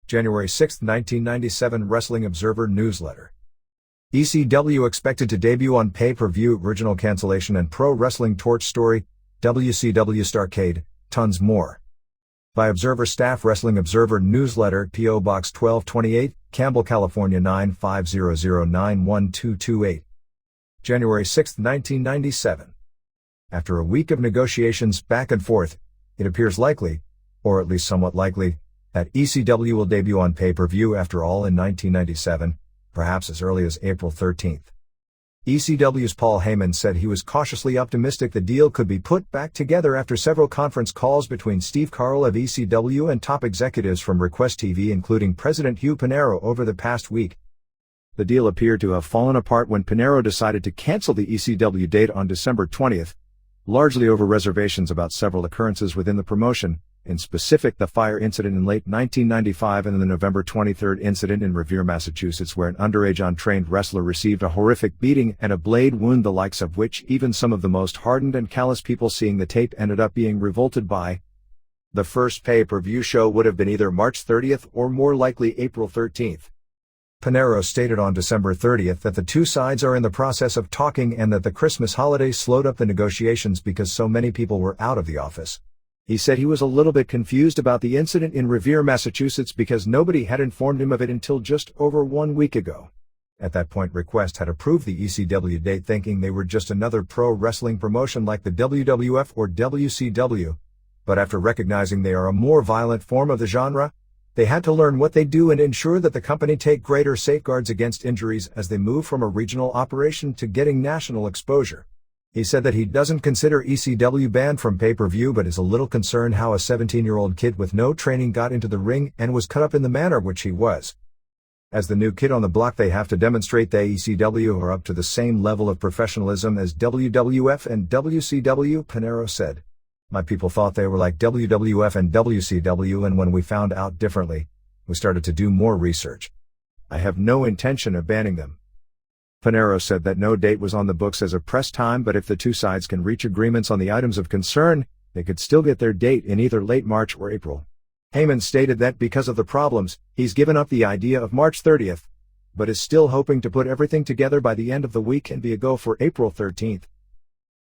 January 6, 1997 Wrestling Observer Newsletter. ECW expected to debut on pay-per-view. Original Cancellation and Pro Wrestling Torch Story, WCW Starrcade, tons more. By Observer Staff. Wrestling Observer Newsletter, P.O. Box 1228, Campbell, California 950091228. January 6, 1997. After a week of negotiations back and forth, it appears likely, or at least somewhat likely, that ECW will debut on pay-per-view after all in 1997, perhaps as early as April 13. ECW's Paul Heyman said he was cautiously optimistic the deal could be put back together after several conference calls between Steve Carl of ECW and top executives from Request TV, including President Hugh Pinheiro, over the past week. The deal appeared to have fallen apart when Pinheiro decided to cancel the ECW date on December 20, largely over reservations about several occurrences within the promotion, in specific the fire incident in late 1995 and the November 23 incident in Revere, Massachusetts, where an underage untrained wrestler received a horrific beating and a blade wound, the likes of which even some of the most hardened and callous people seeing the tape ended up being revolted by. The first pay-per-view show would have been either March 30 or more likely April 13. Pinheiro stated on December 30 that the two sides are in the process of talking and that the Christmas holiday slowed up the negotiations because so many people were out of the office. He said he was a little bit confused about the incident in Revere, Massachusetts, because nobody had informed him of it until just over 1 week ago. At that point, Request had approved the ECW date, thinking they were just another pro wrestling promotion like the WWF or WCW. But after recognizing they are a more violent form of the genre, they had to learn what they do and ensure that the company take greater safeguards against injuries as they move from a regional operation to getting national exposure. He said that he doesn't consider ECW banned from pay-per-view, but is a little concerned how a 17-year-old kid with no training got into the ring and was cut up in the manner which he was. As the new kid on the block, they have to demonstrate they ECW are up to the same level of professionalism as WWF and WCW, Pinheiro said. My people thought they were like WWF and WCW, and when we found out differently, we started to do more research. I have no intention of banning them. Pinheiro said that no date was on the books as of press time, but if the two sides can reach agreements on the items of concern, they could still get their date in either late March or April. Heyman stated that because of the problems, he's given up the idea of March 30, but is still hoping to put everything together by the end of the week and be a go for April 13.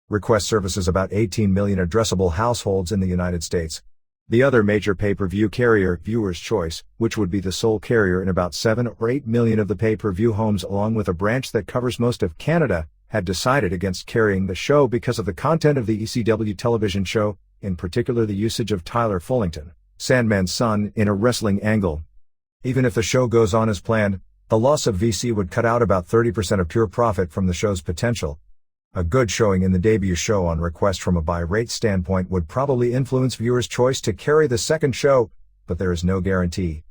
Request services about 18 million addressable households in the United States. The other major pay-per-view carrier, Viewers' Choice, which would be the sole carrier in about 7 or 8 million of the pay-per-view homes, along with a branch that covers most of Canada, had decided against carrying the show because of the content of the ECW television show, in particular the usage of Tyler Fullington, Sandman's son, in a wrestling angle. Even if the show goes on as planned, the loss of VC would cut out about 30% of pure profit from the show's potential. A good showing in the debut show on Request from a buy rate standpoint would probably influence Viewers' Choice to carry the second show, but there is no guarantee.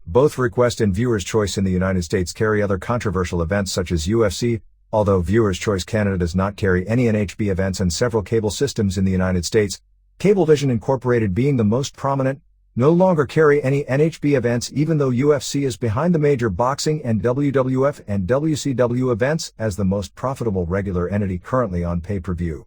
Both Request and Viewers' Choice in the United States carry other controversial events such as UFC, although Viewers' Choice Canada does not carry any NHB events, and several cable systems in the United States, Cablevision Incorporated being the most prominent, no longer carry any NHB events, even though UFC is behind the major boxing and WWF and WCW events as the most profitable regular entity currently on pay-per-view.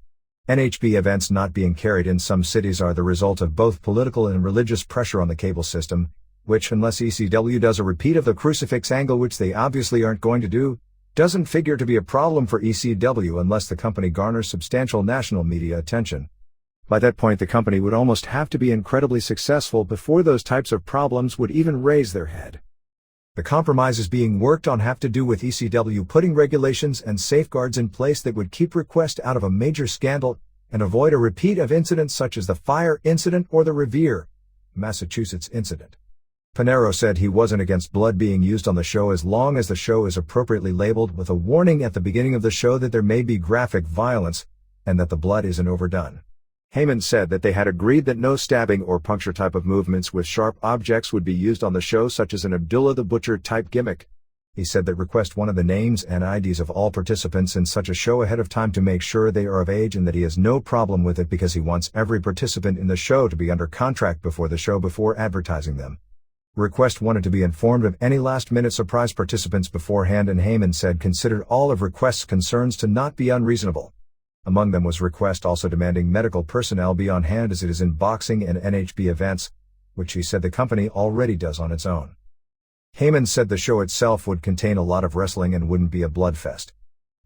NHB events not being carried in some cities are the result of both political and religious pressure on the cable system, which, unless ECW does a repeat of the crucifix angle, which they obviously aren't going to do, doesn't figure to be a problem for ECW unless the company garners substantial national media attention. By that point, the company would almost have to be incredibly successful before those types of problems would even raise their head. The compromises being worked on have to do with ECW putting regulations and safeguards in place that would keep Request out of a major scandal and avoid a repeat of incidents such as the fire incident or the Revere, Massachusetts incident. Pinheiro said he wasn't against blood being used on the show as long as the show is appropriately labeled with a warning at the beginning of the show that there may be graphic violence and that the blood isn't overdone. Heyman said that they had agreed that no stabbing or puncture type of movements with sharp objects would be used on the show, such as an Abdullah the Butcher type gimmick. He said that Request wanted the names and IDs of all participants in such a show ahead of time to make sure they are of age, and that he has no problem with it because he wants every participant in the show to be under contract before the show before advertising them. Request wanted to be informed of any last-minute surprise participants beforehand, and Heyman said considered all of Request's concerns to not be unreasonable. Among them was Request also demanding medical personnel be on hand as it is in boxing and NHB events, which he said the company already does on its own. Heyman said the show itself would contain a lot of wrestling and wouldn't be a bloodfest.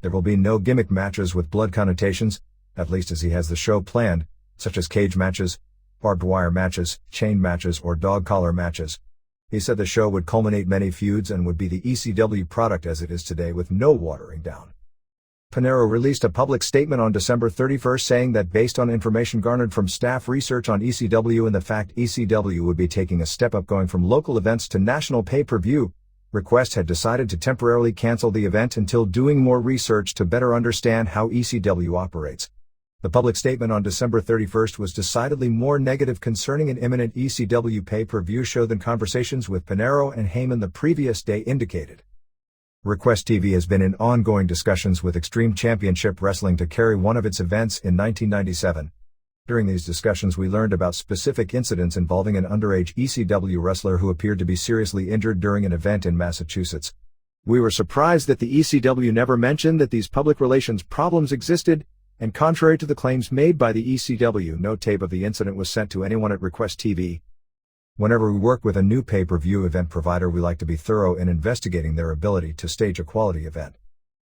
There will be no gimmick matches with blood connotations, at least as he has the show planned, such as cage matches, barbed wire matches, chain matches, or dog collar matches. He said the show would culminate many feuds and would be the ECW product as it is today with no watering down. Pinero released a public statement on December 31 saying that based on information garnered from staff research on ECW and the fact ECW would be taking a step up going from local events to national pay-per-view, Request had decided to temporarily cancel the event until doing more research to better understand how ECW operates. The public statement on December 31 was decidedly more negative concerning an imminent ECW pay-per-view show than conversations with Pinero and Heyman the previous day indicated. Request TV has been in ongoing discussions with Extreme Championship Wrestling to carry one of its events in 1997. During these discussions we learned about specific incidents involving an underage ECW wrestler who appeared to be seriously injured during an event in Massachusetts. We were surprised that the ECW never mentioned that these public relations problems existed, and contrary to the claims made by the ECW, no tape of the incident was sent to anyone at Request TV. Whenever we work with a new pay-per-view event provider, we like to be thorough in investigating their ability to stage a quality event.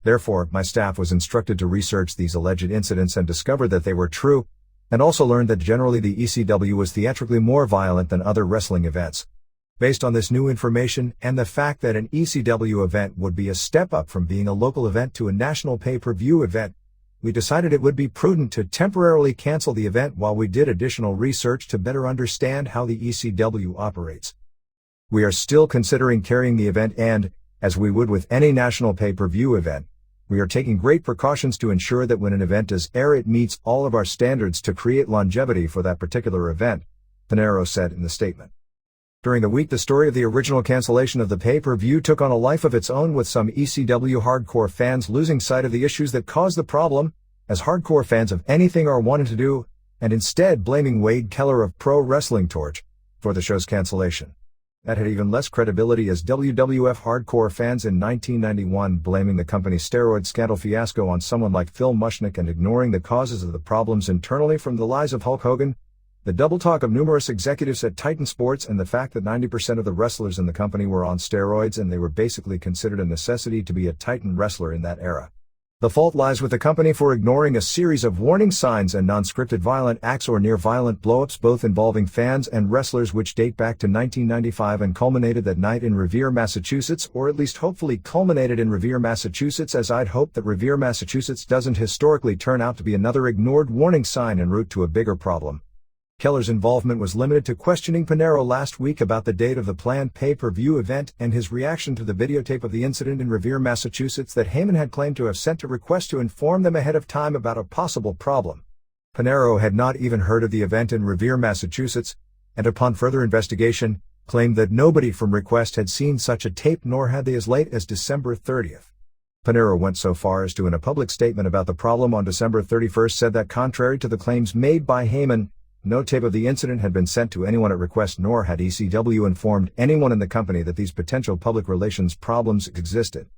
Therefore, my staff was instructed to research these alleged incidents and discover that they were true, and also learned that generally the ECW was theatrically more violent than other wrestling events. Based on this new information and the fact that an ECW event would be a step up from being a local event to a national pay-per-view event, we decided it would be prudent to temporarily cancel the event while we did additional research to better understand how the ECW operates. We are still considering carrying the event and, as we would with any national pay-per-view event, we are taking great precautions to ensure that when an event does air it meets all of our standards to create longevity for that particular event, Pinero said in the statement. During the week the story of the original cancellation of the pay-per-view took on a life of its own, with some ECW hardcore fans losing sight of the issues that caused the problem, as hardcore fans of anything are wanted to do, and instead blaming Wade Keller of Pro Wrestling Torch for the show's cancellation. That had even less credibility as WWF hardcore fans in 1991 blaming the company's steroid scandal fiasco on someone like Phil Mushnick and ignoring the causes of the problems internally, from the lies of Hulk Hogan, the double talk of numerous executives at Titan Sports, and the fact that 90% of the wrestlers in the company were on steroids and they were basically considered a necessity to be a Titan wrestler in that era. The fault lies with the company for ignoring a series of warning signs and non-scripted violent acts or near-violent blow-ups, both involving fans and wrestlers, which date back to 1995 and culminated that night in Revere, Massachusetts, or at least hopefully culminated in Revere, Massachusetts, as I'd hope that Revere, Massachusetts doesn't historically turn out to be another ignored warning sign en route to a bigger problem. Keller's involvement was limited to questioning Pinero last week about the date of the planned pay-per-view event and his reaction to the videotape of the incident in Revere, Massachusetts that Heyman had claimed to have sent to Request to inform them ahead of time about a possible problem. Pinero had not even heard of the event in Revere, Massachusetts, and upon further investigation, claimed that nobody from Request had seen such a tape, nor had they as late as December 30th. Pinero went so far as to, in a public statement about the problem on December 31st, said that contrary to the claims made by Heyman, no tape of the incident had been sent to anyone at Request, nor had ECW informed anyone in the company that these potential public relations problems existed.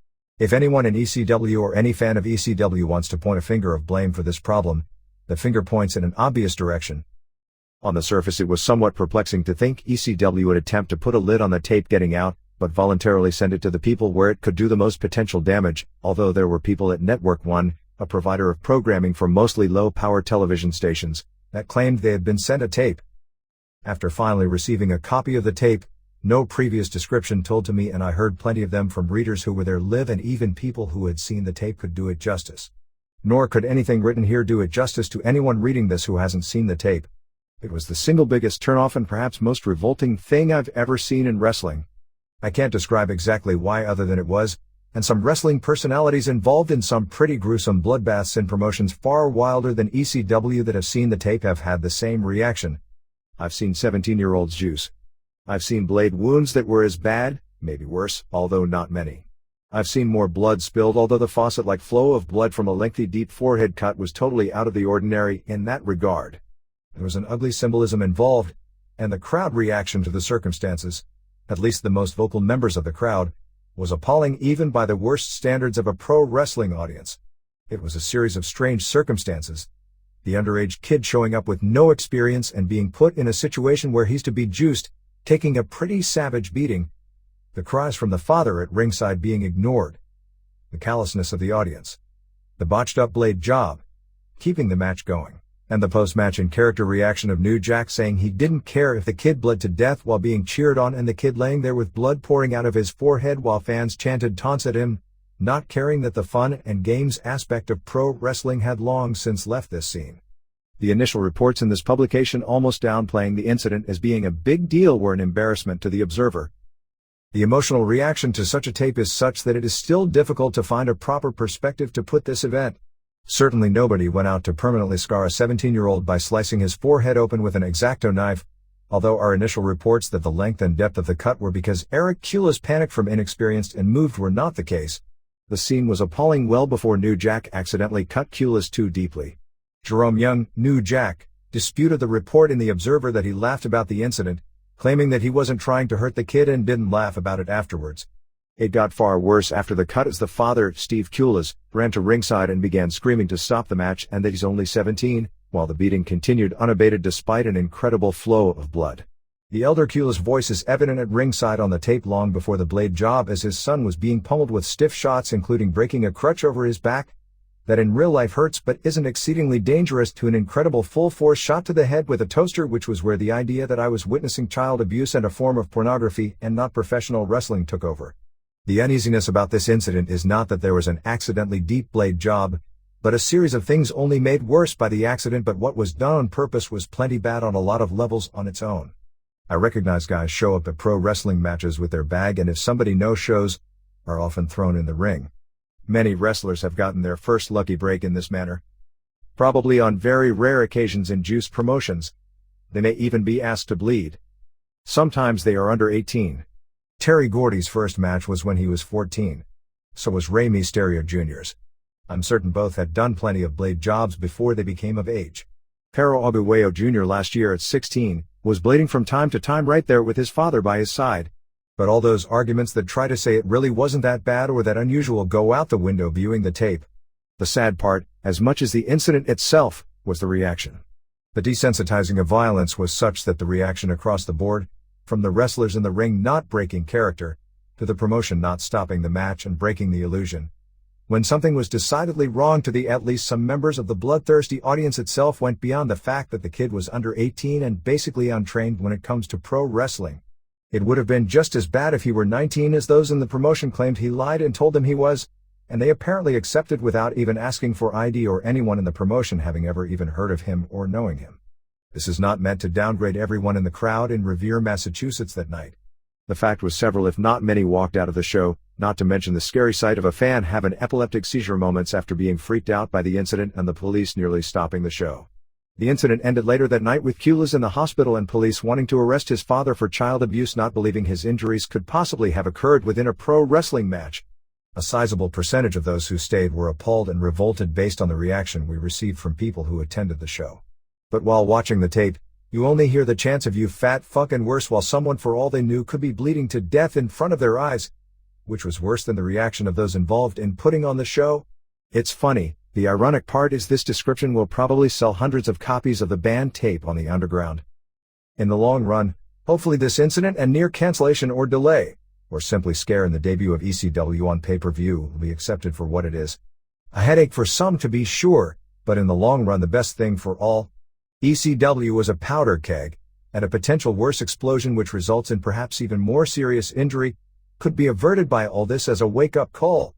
If anyone in ECW or any fan of ECW wants to point a finger of blame for this problem, the finger points in an obvious direction. On the surface it was somewhat perplexing to think ECW would attempt to put a lid on the tape getting out, but voluntarily send it to the people where it could do the most potential damage, although there were people at Network One, a provider of programming for mostly low-power television stations, that claimed they had been sent a tape. After finally receiving a copy of the tape, no previous description told to me, and I heard plenty of them from readers who were there live, and even people who had seen the tape could do it justice. Nor could anything written here do it justice to anyone reading this who hasn't seen the tape. It was the single biggest turnoff and perhaps most revolting thing I've ever seen in wrestling. I can't describe exactly why, other than it was, and some wrestling personalities involved in some pretty gruesome bloodbaths in promotions far wilder than ECW that have seen the tape have had the same reaction. I've seen 17-year-olds juice. I've seen blade wounds that were as bad, maybe worse, although not many. I've seen more blood spilled, although the faucet-like flow of blood from a lengthy deep forehead cut was totally out of the ordinary in that regard. There was an ugly symbolism involved, and the crowd reaction to the circumstances, at least the most vocal members of the crowd, was appalling even by the worst standards of a pro wrestling audience. It was a series of strange circumstances The underage kid showing up with no experience and being put in a situation where he's to be juiced, taking a pretty savage beating. The cries from the father at ringside being ignored. The callousness of the audience. The botched up blade job. Keeping the match going. And the post-match in-character reaction of New Jack saying he didn't care if the kid bled to death while being cheered on and the kid laying there with blood pouring out of his forehead while fans chanted taunts at him, not caring that the fun and games aspect of pro wrestling had long since left this scene. The initial reports in this publication almost downplaying the incident as being a big deal were an embarrassment to the observer. The emotional reaction to such a tape is such that it is still difficult to find a proper perspective to put this event. Certainly nobody went out to permanently scar a 17-year-old by slicing his forehead open with an X-Acto knife, although our initial reports that the length and depth of the cut were because Eric Kula's panic from inexperienced and moved were not the case. The scene was appalling well before New Jack accidentally cut Kula's too deeply. Jerome Young, New Jack, disputed the report in The Observer that he laughed about the incident, claiming that he wasn't trying to hurt the kid and didn't laugh about it afterwards. It got far worse after the cut as the father, Steve Kulas, ran to ringside and began screaming to stop the match and that he's only 17, while the beating continued unabated despite an incredible flow of blood. The elder Kulas' voice is evident at ringside on the tape long before the blade job as his son was being pummeled with stiff shots including breaking a crutch over his back, that in real life hurts but isn't exceedingly dangerous, to an incredible full-force shot to the head with a toaster, which was where the idea that I was witnessing child abuse and a form of pornography and not professional wrestling took over. The uneasiness about this incident is not that there was an accidentally deep blade job, but a series of things only made worse by the accident, but what was done on purpose was plenty bad on a lot of levels on its own. I recognize guys show up at pro wrestling matches with their bag and if somebody no-shows, are often thrown in the ring. Many wrestlers have gotten their first lucky break in this manner. Probably on very rare occasions in juice promotions. They may even be asked to bleed. Sometimes they are under 18. Terry Gordy's first match was when he was 14. So was Rey Mysterio Jr.'s. I'm certain both had done plenty of blade jobs before they became of age. Pero Abuelo Jr. last year at 16, was blading from time to time right there with his father by his side. But all those arguments that try to say it really wasn't that bad or that unusual go out the window viewing the tape. The sad part, as much as the incident itself, was the reaction. The desensitizing of violence was such that the reaction across the board, from the wrestlers in the ring not breaking character, to the promotion not stopping the match and breaking the illusion. When something was decidedly wrong to the at least some members of the bloodthirsty audience itself went beyond the fact that the kid was under 18 and basically untrained when it comes to pro wrestling. It would have been just as bad if he were 19 as those in the promotion claimed he lied and told them he was, and they apparently accepted without even asking for ID or anyone in the promotion having ever even heard of him or knowing him. This is not meant to downgrade everyone in the crowd in Revere, Massachusetts that night. The fact was several if not many walked out of the show, not to mention the scary sight of a fan having epileptic seizure moments after being freaked out by the incident and the police nearly stopping the show. The incident ended later that night with Kulas in the hospital and police wanting to arrest his father for child abuse, not believing his injuries could possibly have occurred within a pro wrestling match. A sizable percentage of those who stayed were appalled and revolted based on the reaction we received from people who attended the show. But while watching the tape, you only hear the chants of "you fat fucking worse," while someone for all they knew could be bleeding to death in front of their eyes, which was worse than the reaction of those involved in putting on the show. It's funny, the ironic part is this description will probably sell hundreds of copies of the banned tape on the underground. In the long run, hopefully this incident and near cancellation or delay, or simply scare in the debut of ECW on pay-per-view will be accepted for what it is. A headache for some to be sure, but in the long run the best thing for all. ECW was a powder keg, and a potential worse explosion which results in perhaps even more serious injury, could be averted by all this as a wake-up call.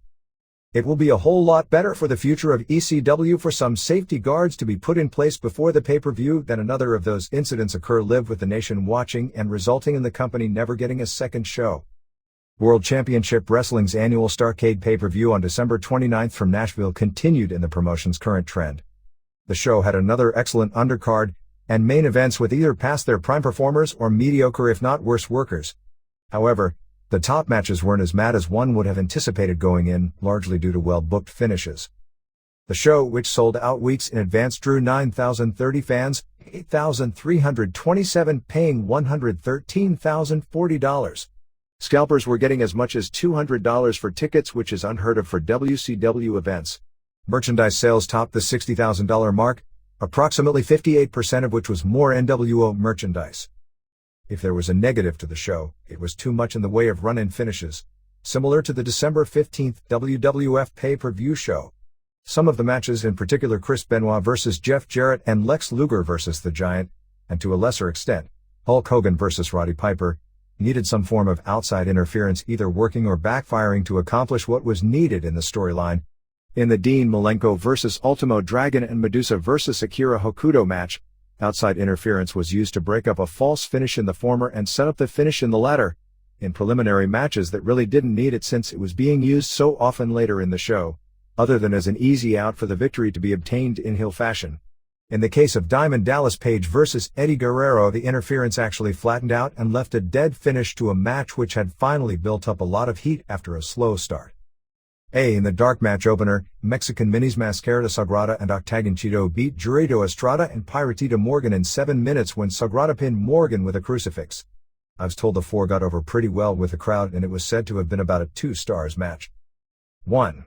It will be a whole lot better for the future of ECW for some safety guards to be put in place before the pay-per-view than another of those incidents occur live with the nation watching and resulting in the company never getting a second show. World Championship Wrestling's annual Starrcade pay-per-view on December 29th from Nashville continued in the promotion's current trend. The show had another excellent undercard, and main events with either past their prime performers or mediocre if not worse workers. However, the top matches weren't as mad as one would have anticipated going in, largely due to well-booked finishes. The show, which sold out weeks in advance, drew 9,030 fans, 8,327 paying $113,040. Scalpers were getting as much as $200 for tickets, which is unheard of for WCW events. Merchandise sales topped the $60,000 mark, approximately 58% of which was more NWO merchandise. If there was a negative to the show, it was too much in the way of run-in finishes, similar to the December 15th WWF pay-per-view show. Some of the matches, in particular Chris Benoit vs. Jeff Jarrett and Lex Luger vs. The Giant, and to a lesser extent, Hulk Hogan vs. Roddy Piper, needed some form of outside interference either working or backfiring to accomplish what was needed in the storyline. In the Dean Malenko vs. Ultimo Dragon and Medusa vs. Akira Hokuto match, outside interference was used to break up a false finish in the former and set up the finish in the latter, in preliminary matches that really didn't need it since it was being used so often later in the show, other than as an easy out for the victory to be obtained in heel fashion. In the case of Diamond Dallas Page vs. Eddie Guerrero, the interference actually flattened out and left a dead finish to a match which had finally built up a lot of heat after a slow start. In the dark match opener, Mexican Minis Mascarita Sagrada and Octagon Cheeto beat Jurado Estrada and Piratita Morgan in 7 minutes when Sagrada pinned Morgan with a crucifix. I was told the four got over pretty well with the crowd and it was said to have been about a 2 stars match. 1.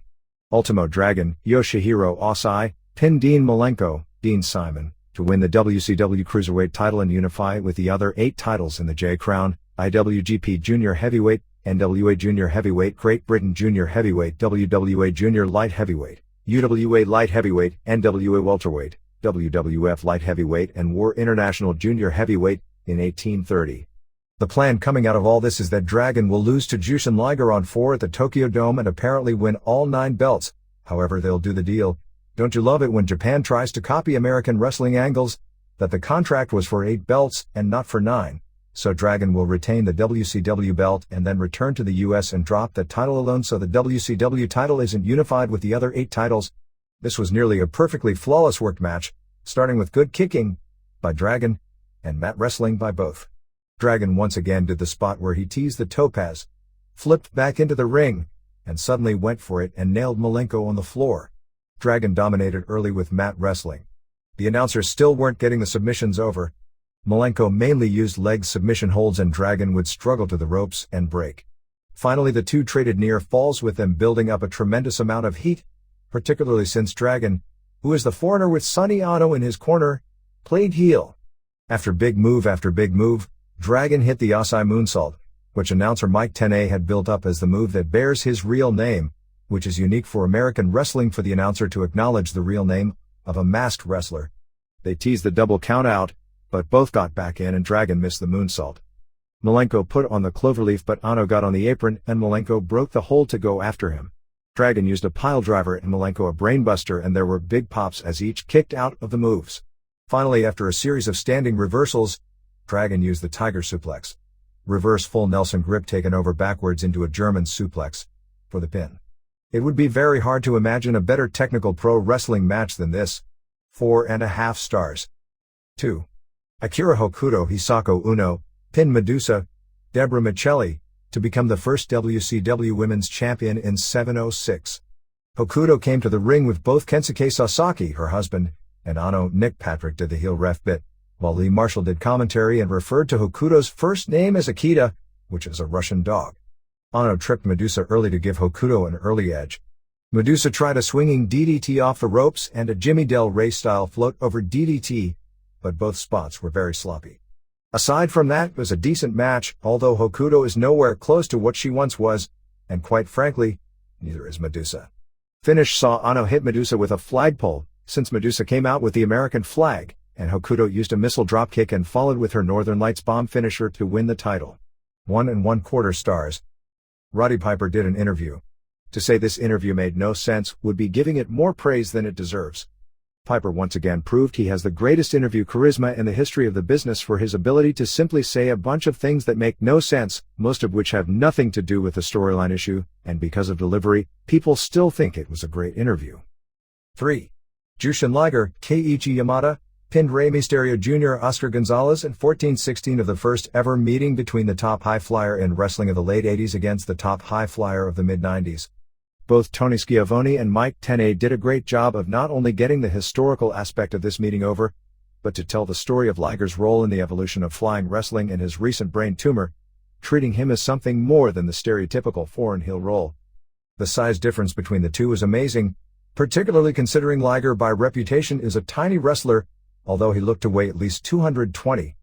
Ultimo Dragon, Yoshihiro Osai, pinned Dean Malenko, Dean Simon, to win the WCW Cruiserweight title and unify with the other 8 titles in the J Crown, IWGP Junior Heavyweight, NWA Junior Heavyweight, Great Britain Junior Heavyweight, WWA Junior Light Heavyweight, UWA Light Heavyweight, NWA Welterweight, WWF Light Heavyweight and War International Junior Heavyweight, in 1830. The plan coming out of all this is that Dragon will lose to Jushin Liger on 4 at the Tokyo Dome and apparently win all 9 belts, however they'll do the deal. Don't you love it when Japan tries to copy American wrestling angles? That the contract was for 8 belts and not for 9. So Dragon will retain the WCW belt and then return to the US and drop that title alone so the WCW title isn't unified with the other 8 titles. This was nearly a perfectly flawless worked match, starting with good kicking by Dragon and mat wrestling by both. Dragon once again did the spot where he teased the topaz, flipped back into the ring, and suddenly went for it and nailed Malenko on the floor. Dragon dominated early with mat wrestling. The announcers still weren't getting the submissions over. Malenko mainly used leg submission holds and Dragon would struggle to the ropes and break. Finally the two traded near falls with them building up a tremendous amount of heat, particularly since Dragon, who is the foreigner with Sonny Ono in his corner, played heel. After big move, Dragon hit the Osai moonsault, which announcer Mike Tenay had built up as the move that bears his real name, which is unique for American wrestling for the announcer to acknowledge the real name of a masked wrestler. They teased the double count out, but both got back in and Dragon missed the moonsault. Malenko put on the cloverleaf but Ono got on the apron and Malenko broke the hold to go after him. Dragon used a pile driver and Malenko a brainbuster and there were big pops as each kicked out of the moves. Finally, after a series of standing reversals, Dragon used the tiger suplex, reverse full Nelson grip taken over backwards into a German suplex, for the pin. It would be very hard to imagine a better technical pro wrestling match than this. 4.5 stars. 2. Akira Hokuto Hisako Uno, pinned Medusa, Deborah Michelli, to become the first WCW Women's Champion in 706. Hokuto came to the ring with both Kensuke Sasaki, her husband, and Ano Nick Patrick did the heel ref bit, while Lee Marshall did commentary and referred to Hokuto's first name as Akita, which is a Russian dog. Ano tripped Medusa early to give Hokuto an early edge. Medusa tried a swinging DDT off the ropes and a Jimmy Del Rey style float over DDT, but both spots were very sloppy. Aside from that, it was a decent match, although Hokuto is nowhere close to what she once was, and quite frankly, neither is Medusa. Finish saw Ano hit Medusa with a flagpole, since Medusa came out with the American flag, and Hokuto used a missile dropkick and followed with her Northern Lights bomb finisher to win the title. 1.25 stars. Roddy Piper did an interview. To say this interview made no sense would be giving it more praise than it deserves. Piper once again proved he has the greatest interview charisma in the history of the business for his ability to simply say a bunch of things that make no sense, most of which have nothing to do with the storyline issue, and because of delivery, people still think it was a great interview. 3. Jushin Liger, Keiichi Yamada, pinned Rey Mysterio Jr. Oscar Gonzalez in 14-16 of the first ever meeting between the top high flyer in wrestling of the late 80s against the top high flyer of the mid-90s. Both Tony Schiavone and Mike Tenay did a great job of not only getting the historical aspect of this meeting over, but to tell the story of Liger's role in the evolution of flying wrestling and his recent brain tumor, treating him as something more than the stereotypical foreign heel role. The size difference between the two is amazing, particularly considering Liger by reputation is a tiny wrestler, although he looked to weigh at least 220.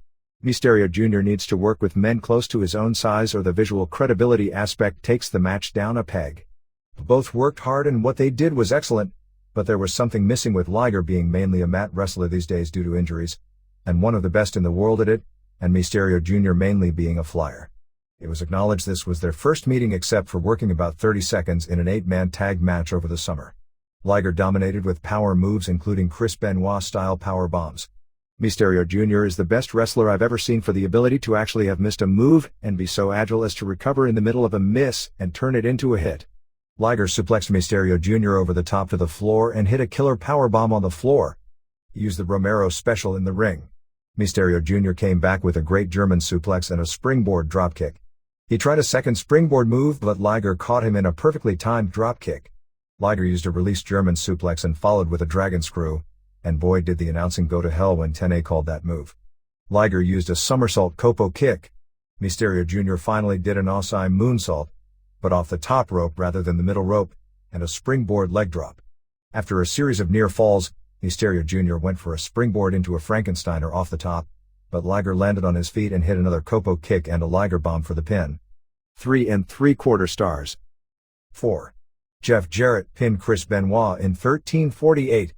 Mysterio Jr. needs to work with men close to his own size or the visual credibility aspect takes the match down a peg. Both worked hard and what they did was excellent, but there was something missing with Liger being mainly a mat wrestler these days due to injuries, and one of the best in the world at it, and Mysterio Jr. mainly being a flyer. It was acknowledged this was their first meeting except for working about 30 seconds in an 8-man tag match over the summer. Liger dominated with power moves including Chris Benoit-style power bombs. Mysterio Jr. is the best wrestler I've ever seen for the ability to actually have missed a move and be so agile as to recover in the middle of a miss and turn it into a hit. Liger suplexed Mysterio Jr. over the top to the floor and hit a killer powerbomb on the floor. He used the Romero special in the ring. Mysterio Jr. came back with a great German suplex and a springboard dropkick. He tried a second springboard move but Liger caught him in a perfectly timed dropkick. Liger used a released German suplex and followed with a dragon screw, and boy did the announcing go to hell when Tenay called that move. Liger used a somersault Copo kick. Mysterio Jr. finally did an Osai moonsault, but off the top rope rather than the middle rope, and a springboard leg drop. After a series of near falls, Mysterio Jr. went for a springboard into a Frankensteiner off the top, but Liger landed on his feet and hit another Copo kick and a Liger bomb for the pin. 3 3/4 stars. 4. Jeff Jarrett pinned Chris Benoit in 13:48.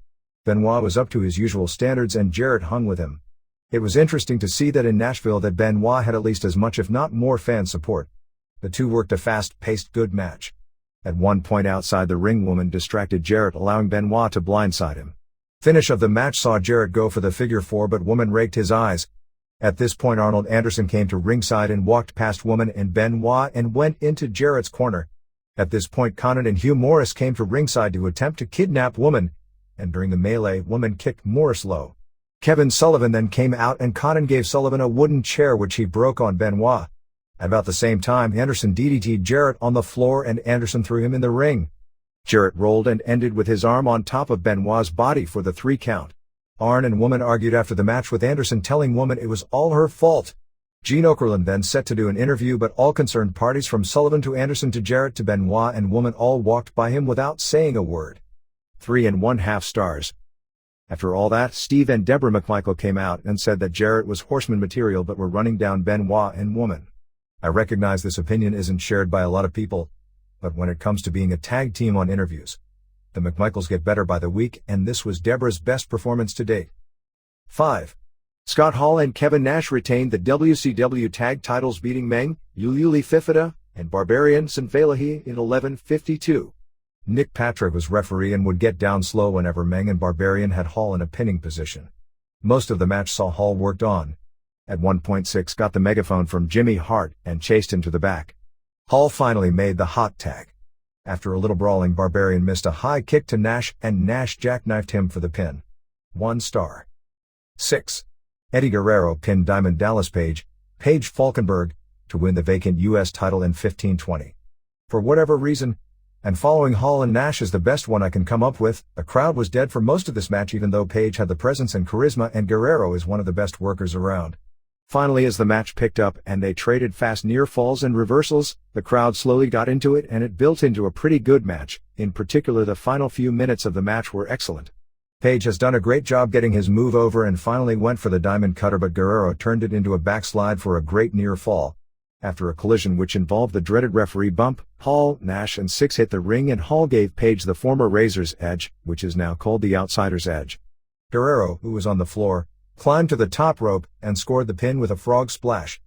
Benoit was up to his usual standards and Jarrett hung with him. It was interesting to see that in Nashville that Benoit had at least as much if not more fan support. The two worked a fast-paced good match. At one point outside the ring woman distracted Jarrett allowing Benoit to blindside him. Finish of the match saw Jarrett go for the figure 4 but woman raked his eyes. At this point Arnold Anderson came to ringside and walked past woman and Benoit and went into Jarrett's corner. At this point Conan and Hugh Morris came to ringside to attempt to kidnap woman, and during the melee woman kicked Morris low. Kevin Sullivan then came out and Conan gave Sullivan a wooden chair which he broke on Benoit. At about the same time Anderson DDT'd Jarrett on the floor and Anderson threw him in the ring. Jarrett rolled and ended with his arm on top of Benoit's body for the 3 count. Arn and woman argued after the match with Anderson telling woman it was all her fault. Gene Okerlund then set to do an interview but all concerned parties from Sullivan to Anderson to Jarrett to Benoit and woman all walked by him without saying a word. 3 1/2 stars. After all that, Steve and Deborah McMichael came out and said that Jarrett was horseman material but were running down Benoit and woman. I recognize this opinion isn't shared by a lot of people, but when it comes to being a tag team on interviews, the McMichaels get better by the week and this was Deborah's best performance to date. 5. Scott Hall and Kevin Nash retained the WCW tag titles beating Meng, Yululi Fifita, and Barbarian Sanfalahi in 11:52. Nick Patrick was referee and would get down slow whenever Meng and Barbarian had Hall in a pinning position. Most of the match saw Hall worked on. At 1.6 got the megaphone from Jimmy Hart and chased him to the back. Hall finally made the hot tag. After a little brawling Barbarian missed a high kick to Nash and Nash jackknifed him for the pin. 1 star. 6. Eddie Guerrero pinned Diamond Dallas Page Falkenberg, to win the vacant U.S. title in 15:20. For whatever reason, and following Hall and Nash is the best one I can come up with, the crowd was dead for most of this match even though Page had the presence and charisma and Guerrero is one of the best workers around. Finally as the match picked up and they traded fast near falls and reversals, the crowd slowly got into it and it built into a pretty good match. In particular the final few minutes of the match were excellent. Page has done a great job getting his move over and finally went for the diamond cutter but Guerrero turned it into a backslide for a great near fall. After a collision which involved the dreaded referee bump, Hall, Nash and Six hit the ring and Hall gave Page the former Razor's Edge, which is now called the Outsider's Edge. Guerrero, who was on the floor, climbed to the top rope and scored the pin with a frog splash.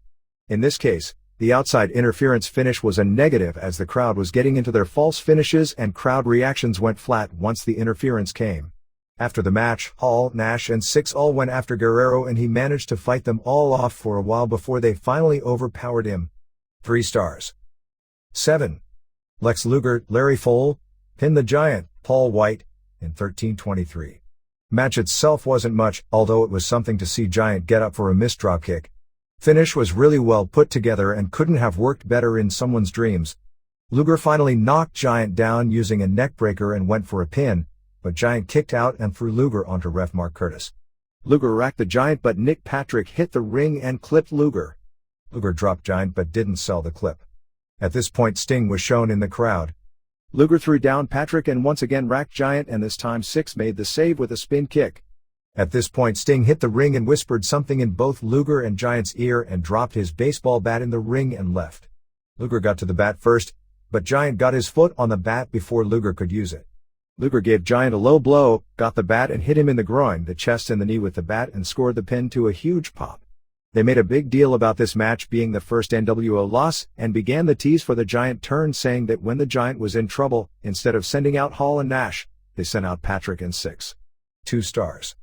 In this case, the outside interference finish was a negative as the crowd was getting into their false finishes and crowd reactions went flat once the interference came. After the match, Hall, Nash and Six all went after Guerrero and he managed to fight them all off for a while before they finally overpowered him. 3 stars. 7. Lex Luger, Larry Fole, pinned the Giant, Paul White, in 13:23. Match itself wasn't much, although it was something to see Giant get up for a missed dropkick. Finish was really well put together and couldn't have worked better in someone's dreams. Luger finally knocked Giant down using a neckbreaker and went for a pin, but Giant kicked out and threw Luger onto ref Mark Curtis. Luger racked the Giant but Nick Patrick hit the ring and clipped Luger. Luger dropped Giant but didn't sell the clip. At this point Sting was shown in the crowd. Luger threw down Patrick and once again racked Giant and this time Six made the save with a spin kick. At this point Sting hit the ring and whispered something in both Luger and Giant's ear and dropped his baseball bat in the ring and left. Luger got to the bat first, but Giant got his foot on the bat before Luger could use it. Luger gave Giant a low blow, got the bat and hit him in the groin, the chest and the knee with the bat and scored the pin to a huge pop. They made a big deal about this match being the first NWO loss and began the tease for the Giant turn, saying that when the Giant was in trouble, instead of sending out Hall and Nash, they sent out Patrick and 6. 2 stars.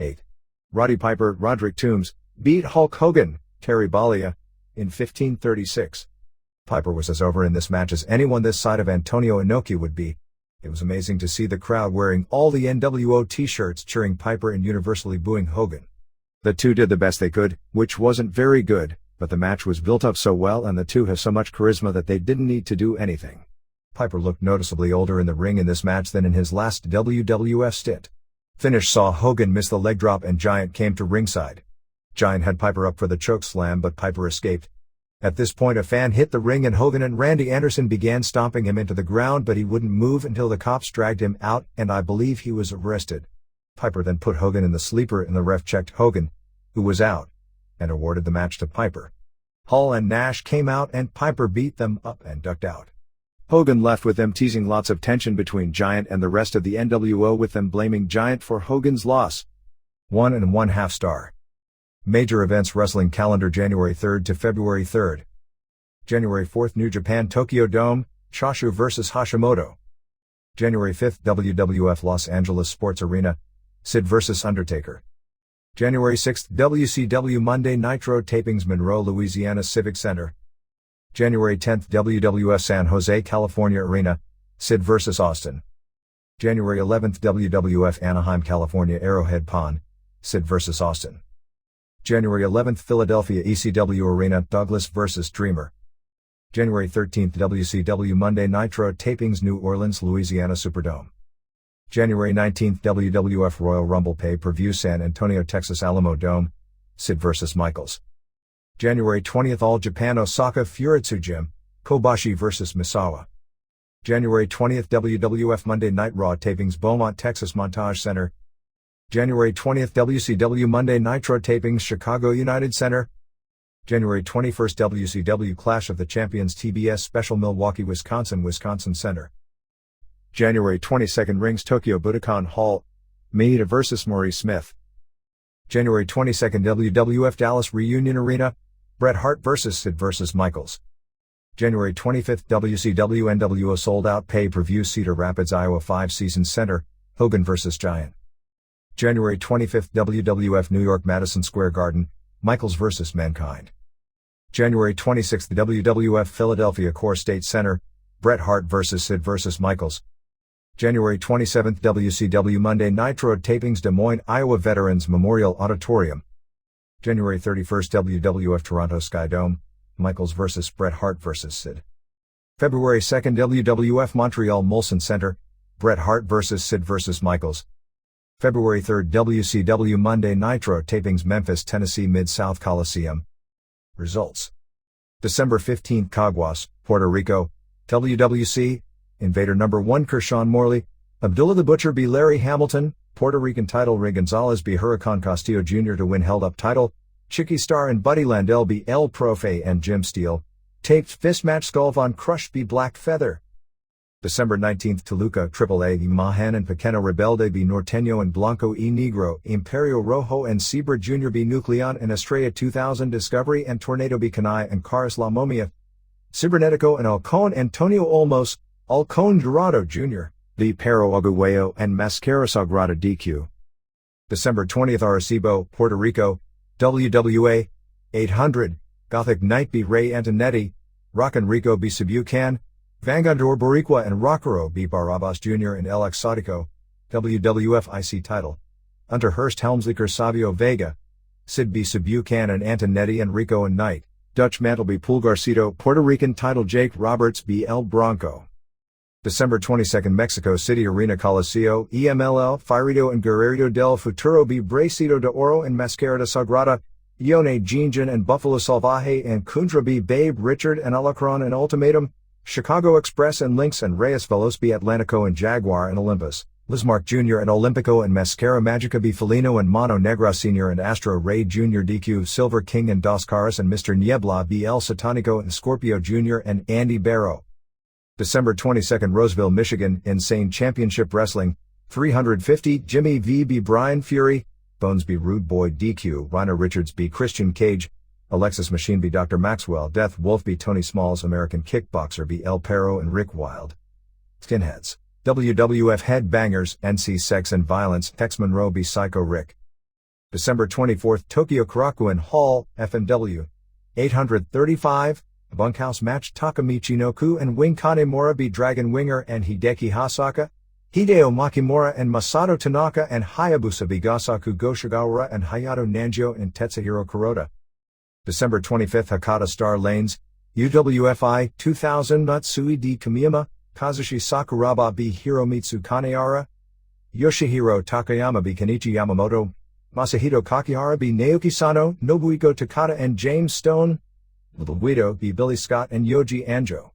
8. Roddy Piper, Roderick Toombs, beat Hulk Hogan, Terry Bollea, in 1536. Piper was as over in this match as anyone this side of Antonio Inoki would be. It was amazing to see the crowd wearing all the NWO t-shirts cheering Piper and universally booing Hogan. The two did the best they could, which wasn't very good, but the match was built up so well and the two have so much charisma that they didn't need to do anything. Piper looked noticeably older in the ring in this match than in his last WWF stint. Finish saw Hogan miss the leg drop and Giant came to ringside. Giant had Piper up for the choke slam but Piper escaped. At this point a fan hit the ring and Hogan and Randy Anderson began stomping him into the ground, but he wouldn't move until the cops dragged him out and I believe he was arrested. Piper then put Hogan in the sleeper and the ref checked Hogan, who was out, and awarded the match to Piper. Hall and Nash came out and Piper beat them up and ducked out. Hogan left with them teasing lots of tension between Giant and the rest of the NWO, with them blaming Giant for Hogan's loss. 1.5 star. Major events wrestling calendar January 3rd to February 3rd. January 4th New Japan Tokyo Dome, Choshu vs Hashimoto. January 5th WWF Los Angeles Sports Arena, Sid vs Undertaker. January 6th WCW Monday Nitro tapings Monroe, Louisiana Civic Center. January 10th WWF San Jose, California Arena, Sid vs Austin. January 11th WWF Anaheim, California Arrowhead Pond, Sid vs Austin. January 11th Philadelphia ECW Arena, Douglas vs Dreamer. January 13th WCW Monday Nitro tapings New Orleans, Louisiana Superdome. January 19th WWF Royal Rumble pay-per-view San Antonio, Texas Alamo Dome, Sid vs Michaels. January 20th All Japan Osaka Furitsu Gym, Kobashi vs Misawa. January 20th WWF Monday Night Raw tapings Beaumont, Texas Montage Center. January 20th WCW Monday Nitro tapings Chicago United Center. January 21st WCW Clash of the Champions TBS Special Milwaukee, Wisconsin Center. January 22nd Rings Tokyo Budokan Hall, Maeda vs Maurice Smith. January 22nd WWF Dallas Reunion Arena, Bret Hart vs Sid vs Michaels. January 25th WCW NWO Sold Out pay-per-view Cedar Rapids, Iowa 5 Season Center, Hogan vs Giant. January 25th WWF New York Madison Square Garden, Michaels vs Mankind. January 26th WWF Philadelphia Core State Center, Bret Hart vs Sid vs Michaels. January 27th WCW Monday Nitro tapings Des Moines, Iowa Veterans Memorial Auditorium. January 31st WWF Toronto Sky Dome, Michaels vs Bret Hart vs Sid. February 2nd WWF Montreal Molson Center, Bret Hart vs Sid vs Michaels. February 3rd WCW Monday Nitro tapings Memphis, Tennessee Mid-South Coliseum. Results. December 15th Caguas, Puerto Rico, WWC, Invader No. 1 Kershawn Morley, Abdullah the Butcher b. Larry Hamilton, Puerto Rican title Ray Gonzalez b. Huracan Castillo Jr. to win held up title, Chicky Star and Buddy Landell b. El Profe and Jim Steele, taped fist match Skull Von Crush b. Black Feather. December 19th Toluca AAA Mahan and Pequeño Rebelde b. Norteño and Blanco y Negro, Imperio Rojo and Zebra Jr. b. Nucleon and Estrella 2000 Discovery and Tornado b. Canai and Caris La Momia, Cibernetico and Alcon Antonio Olmos, Alcon Dorado Jr., the Pero Aguayo and Mascara Sagrada DQ. December 20th Arecibo, Puerto Rico, WWA, 800, Gothic Knight b. Ray Antonetti, Rockin' Rico b. Sabucan, Vangador Boricua and Rockero b. Barabas Jr. and El Exotico, WWF IC title, Hunter Hurst Helmsleeker Savio Vega, Sid b. Sabucan and Antonetti and Rico and Knight, Dutch Mantle b. Pulgarcito, Puerto Rican title Jake Roberts b. El Bronco. December 22nd Mexico City Arena Coliseo, EMLL, Firito and Guerrero del Futuro b. Bracito de Oro and Mascara de Sagrada, Ione Jinjin and Buffalo Salvaje and Kundra b. Babe Richard and Alacron and Ultimatum, Chicago Express and Lynx and Reyes Veloz b. Atlantico and Jaguar and Olympus, Lismark Jr. and Olympico and Mascara Magica B. Felino and Mano Negra Sr. and Astro Ray Jr. DQ Silver King and Dos Caras and Mr. Niebla B. El Satanico and Scorpio Jr. and Andy Barrow. December 22, Roseville, Michigan, Insane Championship Wrestling, 350, Jimmy V. B. Brian Fury, Bones B. Rude Boy DQ, Rhino Richards B. Christian Cage, Alexis Machine B. Dr. Maxwell, Death Wolf B. Tony Smalls, American Kickboxer B. El Perro and Rick Wilde. Skinheads, WWF Headbangers, NC Sex and Violence, Tex Monroe B. Psycho Rick. December 24, Tokyo Korakuen Hall, FMW, 835, a bunkhouse match Takamichi Noku and Wing Kanemura B. Dragon Winger and Hideki Hasaka, Hideo Makimura and Masato Tanaka and Hayabusa B. Gasaku Goshigawara and Hayato Nanjo and Tetsuhiro Kuroda. December 25, Hakata Star Lanes, UWFI 2000 Matsui D. Kamiyama, Kazushi Sakuraba B. Hiromitsu Kanehara, Yoshihiro Takayama B. Kenichi Yamamoto, Masahito Kakihara B. Naoki Sano, Nobuhiko Takata and James Stone, Little Guido B. Billy Scott and Yoji Anjo.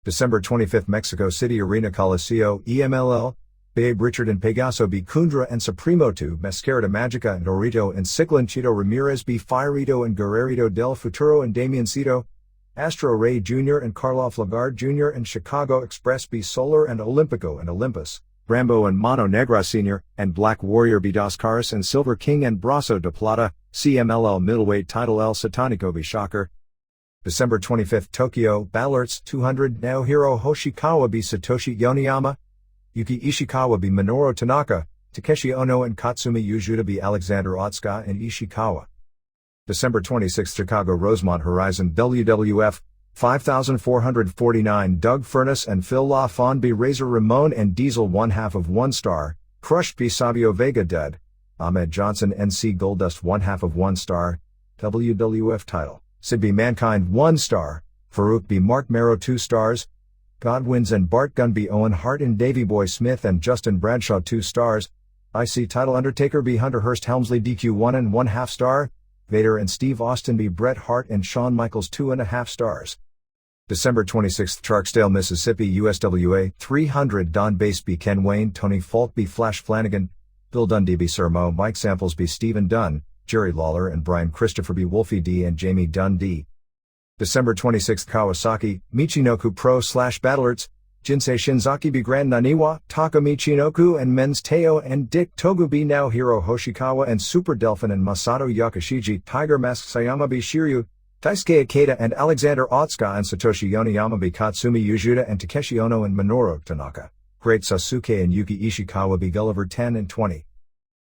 December 25, Mexico City Arena Coliseo, EMLL, Babe Richard and Pegaso B. Kundra and Supremo 2, Mascarita Magica and Dorito and Ciclin Chito Ramirez B. Fiorito and Guerrerito del Futuro and Damian Cito, Astro Ray Jr. and Karloff Lagarde Jr. and Chicago Express B. Solar and Olympico and Olympus, Rambo and Mano Negra Sr., and Black Warrior B. Dos Caras and Silver King and Brasso de Plata, CMLL Middleweight Title El Satanico B. Shocker. December 25, Tokyo, Ballerts 200, Naohiro Hoshikawa B. Satoshi Yoniyama, Yuki Ishikawa B. Minoru Tanaka, Takeshi Ono and Katsumi Yujuda B. Alexander Otsuka and Ishikawa. December 26, Chicago Rosemont Horizon WWF, 5449 Doug Furnace and Phil LaFon B. Razor Ramon and Diesel 1/2 of 1 star, Crushed B. Sabio Vega Dead, Ahmed Johnson NC Goldust 1/2 of 1 star, WWF title, Sid B. Mankind 1 star, Farouk B. Mark Marrow 2 stars, Godwins and Bart Gunn B. Owen Hart and Davey Boy Smith and Justin Bradshaw 2 stars, IC title Undertaker B. Hunter Hearst Helmsley DQ 1 1/2 star, Vader and Steve Austin B. Bret Hart and Shawn Michaels 2 1/2 stars. December 26, Charksdale, Mississippi, USWA, 300 Don Bass B. Ken Wayne, Tony Falk B. Flash Flanagan, Bill Dundee B. Sermo, Mike Samples B. Stephen Dunn, Jerry Lawler and Brian Christopher B. Wolfie D. and Jamie Dundee. December 26, Kawasaki, Michinoku Pro/Battlerts, Jinsei Shinzaki B. Grand Naniwa, Taka Michinoku and Men's Teo and Dick Togu B. Naohiro Hoshikawa and Super Delphin and Masato Yakashiji, Tiger Mask Sayama B. Shiryu, Taisuke Ikeda and Alexander Otsuka and Satoshi Yoniyama B. Katsumi Yujuda and Takeshi Ono and Minoru Tanaka, Great Sasuke and Yuki Ishikawa B. Gulliver 10 and 20.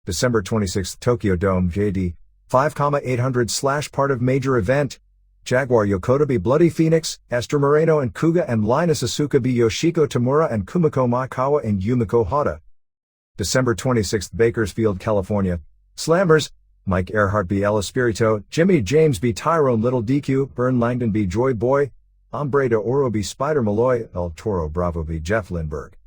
December 26, Tokyo Dome JD, 5,800/part of major event, Jaguar Yokota B. Bloody Phoenix, Esther Moreno and Kuga and Linus Asuka B. Yoshiko Tamura and Kumiko Maikawa and Yumiko Hata. December 26, Bakersfield, California, Slammers, Mike Earhart B. El Espirito, Jimmy James B. Tyrone Little DQ, Bern Langdon B. Joy Boy, Hombre de Oro B. Spider Malloy, El Toro Bravo B. Jeff Lindbergh.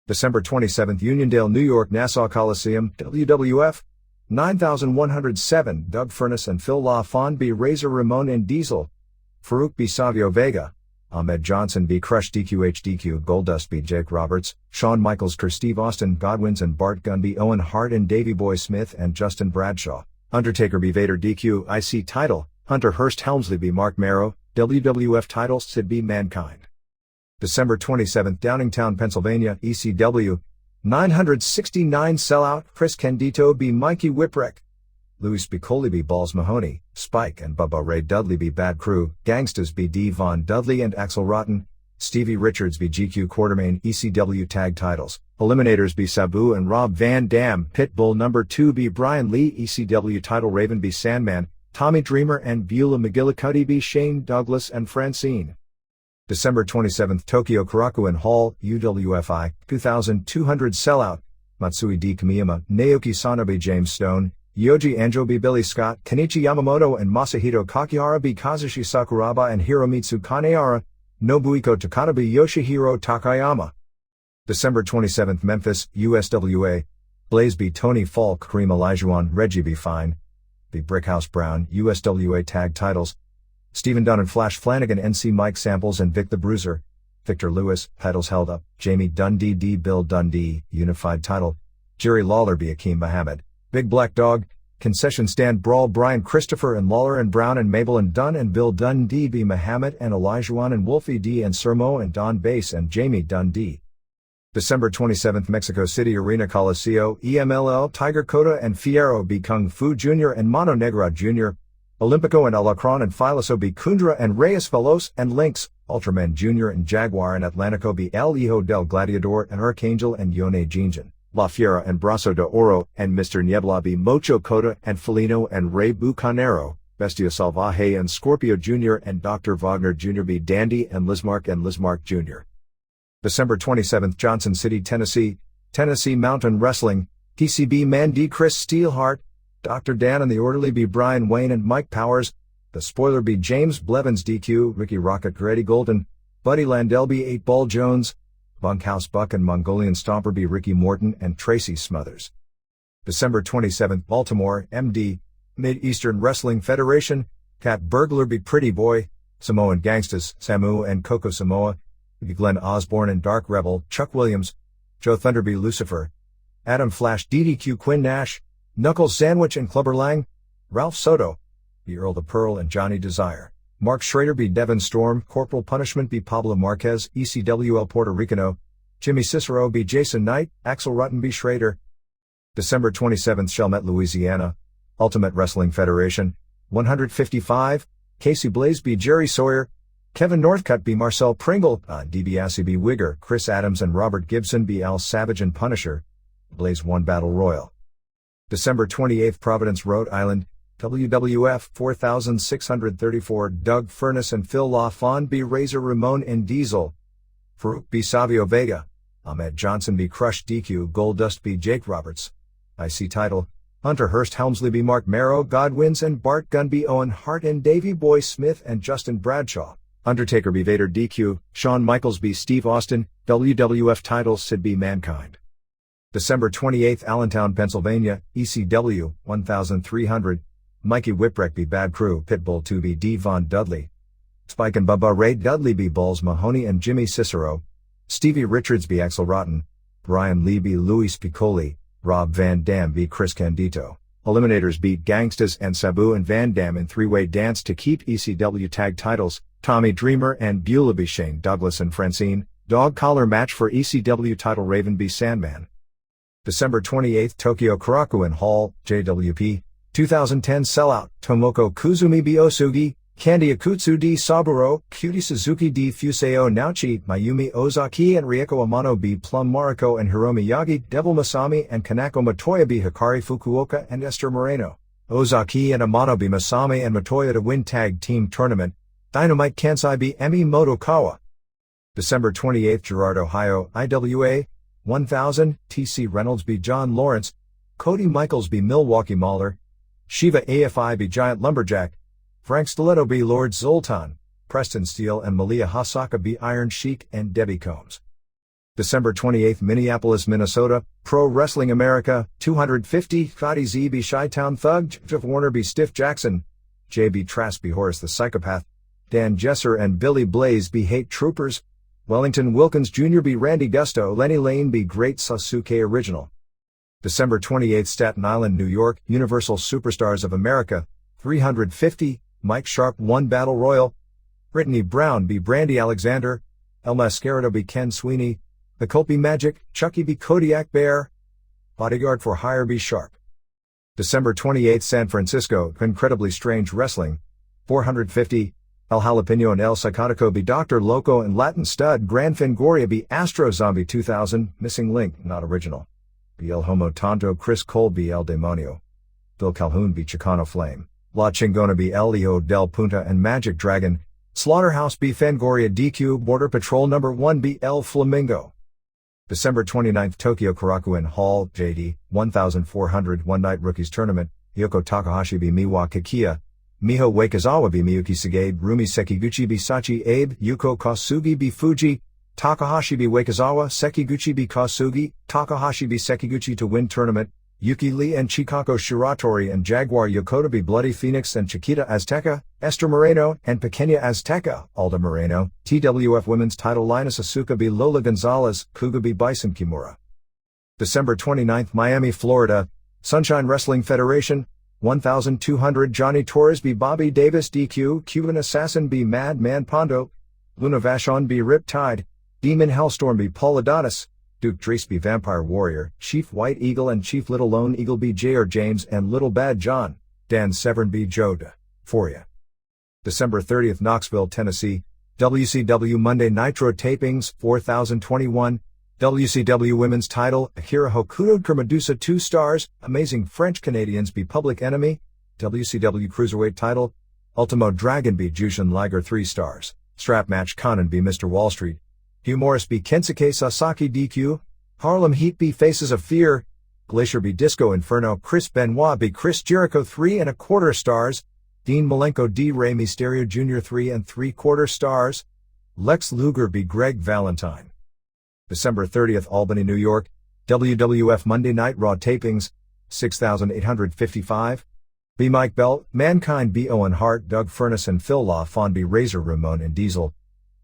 December 27, Uniondale, New York, Nassau Coliseum, WWF, 9107 Doug Furnace and Phil LaFon B. Razor Ramon and Diesel, Farouk B. Savio Vega, Ahmed Johnson B. Crush DQ Goldust B. Jake Roberts, Shawn Michaels Steve Austin Godwins and Bart Gunn B. Owen Hart and Davey Boy Smith and Justin Bradshaw, Undertaker B. Vader DQ IC title, Hunter Hearst Helmsley B. Mark Marrow, WWF title Sid B. Mankind. December 27, Downingtown, Pennsylvania, ECW, 969 Sellout, Chris Candido B. Mikey Whipwreck, Louis Spicoli B. Balls Mahoney, Spike and Bubba Ray Dudley B. Bad Crew, Gangstas B. D. Von Dudley and Axel Rotten, Stevie Richards B. GQ Quartermain ECW Tag Titles, Eliminators B. Sabu and Rob Van Dam, Pitbull No. 2 B. Brian Lee ECW Title Raven B. Sandman, Tommy Dreamer and Beulah McGillicuddy B. Shane Douglas and Francine. December 27, Tokyo Korakuen Hall, UWFI, 2,200 Sellout, Matsui D. Kamiyama, Naoki Sano B. James Stone, Yoji Anjo B. Billy Scott, Kenichi Yamamoto and Masahito Kakihara B. Kazushi Sakuraba and Hiromitsu Kanehara, Nobuhiko Takata B. Yoshihiro Takayama. December 27, Memphis, USWA, Blaze B. Tony Falk, Kareem Olajuwon, Reggie B. Fine, B. Brickhouse Brown, USWA Tag Titles, Stephen Dunn and Flash Flanagan NC Mike Samples and Vic the Bruiser, Victor Lewis, titles held up, Jamie Dundee D. Bill Dundee, unified title, Jerry Lawler B. Akeem Mohammed, Big Black Dog, concession stand brawl Brian Christopher and Lawler and Brown and Mabel and Dunn and Bill Dundee B. Mohammed and Elijah and Wolfie D. and Sermo and Don Bass and Jamie Dundee. December 27th, Mexico City Arena Coliseo, EMLL, Tiger Cota and Fierro B. Kung Fu Jr. and Mano Negra Jr., Olympico and Alacron and Filoso B. Kundra and Reyes Veloz and Lynx, Ultraman Jr. and Jaguar and Atlantico B. El Hijo del Gladiador and Archangel and Yone Jinjin, La Fiera and Brazo de Oro and Mr. Niebla B. Mocho Cota and Felino and Rey Bucanero, Bestia Salvaje and Scorpio Jr. and Dr. Wagner Jr. B. Dandy and Lismark Jr. December 27th, Johnson City, Tennessee, Tennessee Mountain Wrestling, TCB Man D. Chris Steelheart, Dr. Dan and the Orderly B. Brian Wayne and Mike Powers, The Spoiler B. James Blevins DQ, Ricky Rocket Grady Golden, Buddy Landell B. 8-Ball Jones, Bunkhouse Buck and Mongolian Stomper B. Ricky Morton and Tracy Smothers. December 27th, Baltimore, MD, Mid-Eastern Wrestling Federation, Cat Burglar B. Pretty Boy, Samoan Gangstas, Samu and Coco Samoa, Glenn Osborne and Dark Rebel, Chuck Williams, Joe Thunder B. Lucifer, Adam Flash DDQ Quinn Nash, Knuckles Sandwich and Clubber Lang, Ralph Soto, B. Earl the Pearl and Johnny Desire, Mark Schrader B. Devon Storm, Corporal Punishment B. Pablo Marquez, ECWL Puerto Ricano, Jimmy Cicero B. Jason Knight, Axel Rutten B. Schrader. December 27th, Chalmette, Louisiana, Ultimate Wrestling Federation, 155, Casey Blaze B. Jerry Sawyer, Kevin Northcutt B. Marcel Pringle, DiBiase B. Wigger, Chris Adams and Robert Gibson B. Al Savage and Punisher, Blaze 1 Battle Royal. December 28th, Providence, Rhode Island, WWF 4634, Doug Furness and Phil LaFon B. Razor Ramon and Diesel, Farouk B. Savio Vega, Ahmed Johnson B. Crush DQ, Goldust B. Jake Roberts, IC title, Hunter Hurst Helmsley B. Mark Marrow, Godwins and Bart Gunn B. Owen Hart and Davey Boy Smith and Justin Bradshaw, Undertaker B. Vader DQ, Shawn Michaels B. Steve Austin, WWF titles Sid B. Mankind. December 28th, Allentown, Pennsylvania, ECW, 1300, Mikey Whipwreck B. Bad Crew, Pitbull 2 B. D. Von Dudley, Spike and Bubba Ray Dudley B. Balls Mahoney and Jimmy Cicero, Stevie Richards B. Axel Rotten, Brian Lee B. Louis Piccoli, Rob Van Dam B. Chris Candido. Eliminators beat Gangstas and Sabu and Van Dam in three-way dance to keep ECW tag titles, Tommy Dreamer and Beulah B. Shane Douglas and Francine, dog collar match for ECW title Raven B. Sandman. December 28th, Tokyo Korakuen Hall, JWP, 2010 Sellout, Tomoko Kuzumi B. Osugi, Candy Akutsu D. Saburo, Cutie Suzuki D. Fuseo Naochi, Mayumi Ozaki and Rieko Amano B. Plum Mariko and Hiromi Yagi, Devil Masami and Kanako Matoya B. Hikari Fukuoka and Esther Moreno, Ozaki and Amano B. Masami and Matoya to win tag team tournament, Dynamite Kansai B. Emi Motokawa. December 28th, Girard, Ohio, IWA, 1000, T.C. Reynolds B. John Lawrence, Cody Michaels B. Milwaukee Mauler, Shiva AFI B. Giant Lumberjack, Frank Stiletto B. Lord Zoltan, Preston Steele and Malia Hasaka B. Iron Sheik and Debbie Combs. December 28th, Minneapolis, Minnesota, Pro Wrestling America, 250, Scotty Z B. Chi-Town Thug, Jeff Warner B. Stiff Jackson, J.B. Trask B. Horace the Psychopath, Dan Jesser and Billy Blaze B. Hate Troopers, Wellington Wilkins Jr. B. Randy Gusto, Lenny Lane B. Great Sasuke Original. December 28th, Staten Island, New York, Universal Superstars of America, 350, Mike Sharp 1 Battle Royal, Brittany Brown B. Brandy Alexander, El Mascarado B. Ken Sweeney, The Cult B. Magic, Chucky B. Kodiak Bear, Bodyguard for Hire B. Sharp. December 28th, San Francisco, Incredibly Strange Wrestling, 450, El Jalapeno and El Psychotico B. Dr. Loco and Latin Stud, Grand Fangoria B. Astro Zombie 2000, Missing Link, not original, B. El Homo Tonto, Chris Cole B. El Demonio, Bill Calhoun B. Chicano Flame, La Chingona B. El Hijo del Punta and Magic Dragon, Slaughterhouse B. Fangoria DQ, Border Patrol No. 1 B. El Flamingo. December 29th, Tokyo Korakuen Hall, JD, 1400, One Night Rookies Tournament, Yoko Takahashi B. Miwa Kikia, Miho Wakizawa B. Miyuki Sagade, Rumi Sekiguchi B. Sachi Abe, Yuko Kasugi B. Fuji, Takahashi B. Wakizawa, Sekiguchi B. Kasugi, Takahashi B. Sekiguchi to win tournament, Yuki Lee and Chikako Shiratori and Jaguar Yokota be Bloody Phoenix and Chiquita Azteca, Esther Moreno and Pequeña Azteca, Alda Moreno, TWF Women's Title Linus Asuka be Lola Gonzalez, Kuga be Bison Kimura. December 29, Miami, Florida, Sunshine Wrestling Federation, 1200 Johnny Torres be Bobby Davis DQ, Cuban Assassin be Madman Pondo, Luna Vachon be Riptide, Demon Hellstorm be Paul Adonis, Duke Drees be Vampire Warrior, Chief White Eagle and Chief Little Lone Eagle be J.R. James and Little Bad John, Dan Severn be Joda, Foria. December 30th, Knoxville, Tennessee, WCW Monday Nitro Tapings, 4021, WCW Women's Title, Akira Hokuto Kermadusa 2 stars, Amazing French Canadians be Public Enemy, WCW Cruiserweight Title, Ultimo Dragon be Jushin Liger 3 stars, Strap Match Conan be Mr. Wall Street, Hugh Morris be Kensuke Sasaki DQ, Harlem Heat be Faces of Fear, Glacier be Disco Inferno, Chris Benoit be Chris Jericho 3¼ stars, Dean Malenko D. Rey Mysterio Jr. 3¾ stars, Lex Luger be Greg Valentine. December 30th, Albany, New York, WWF Monday Night Raw Tapings, 6855, be Mike Bell, Mankind be Owen Hart, Doug Furnace and Phil LaFon be Razor Ramon and Diesel,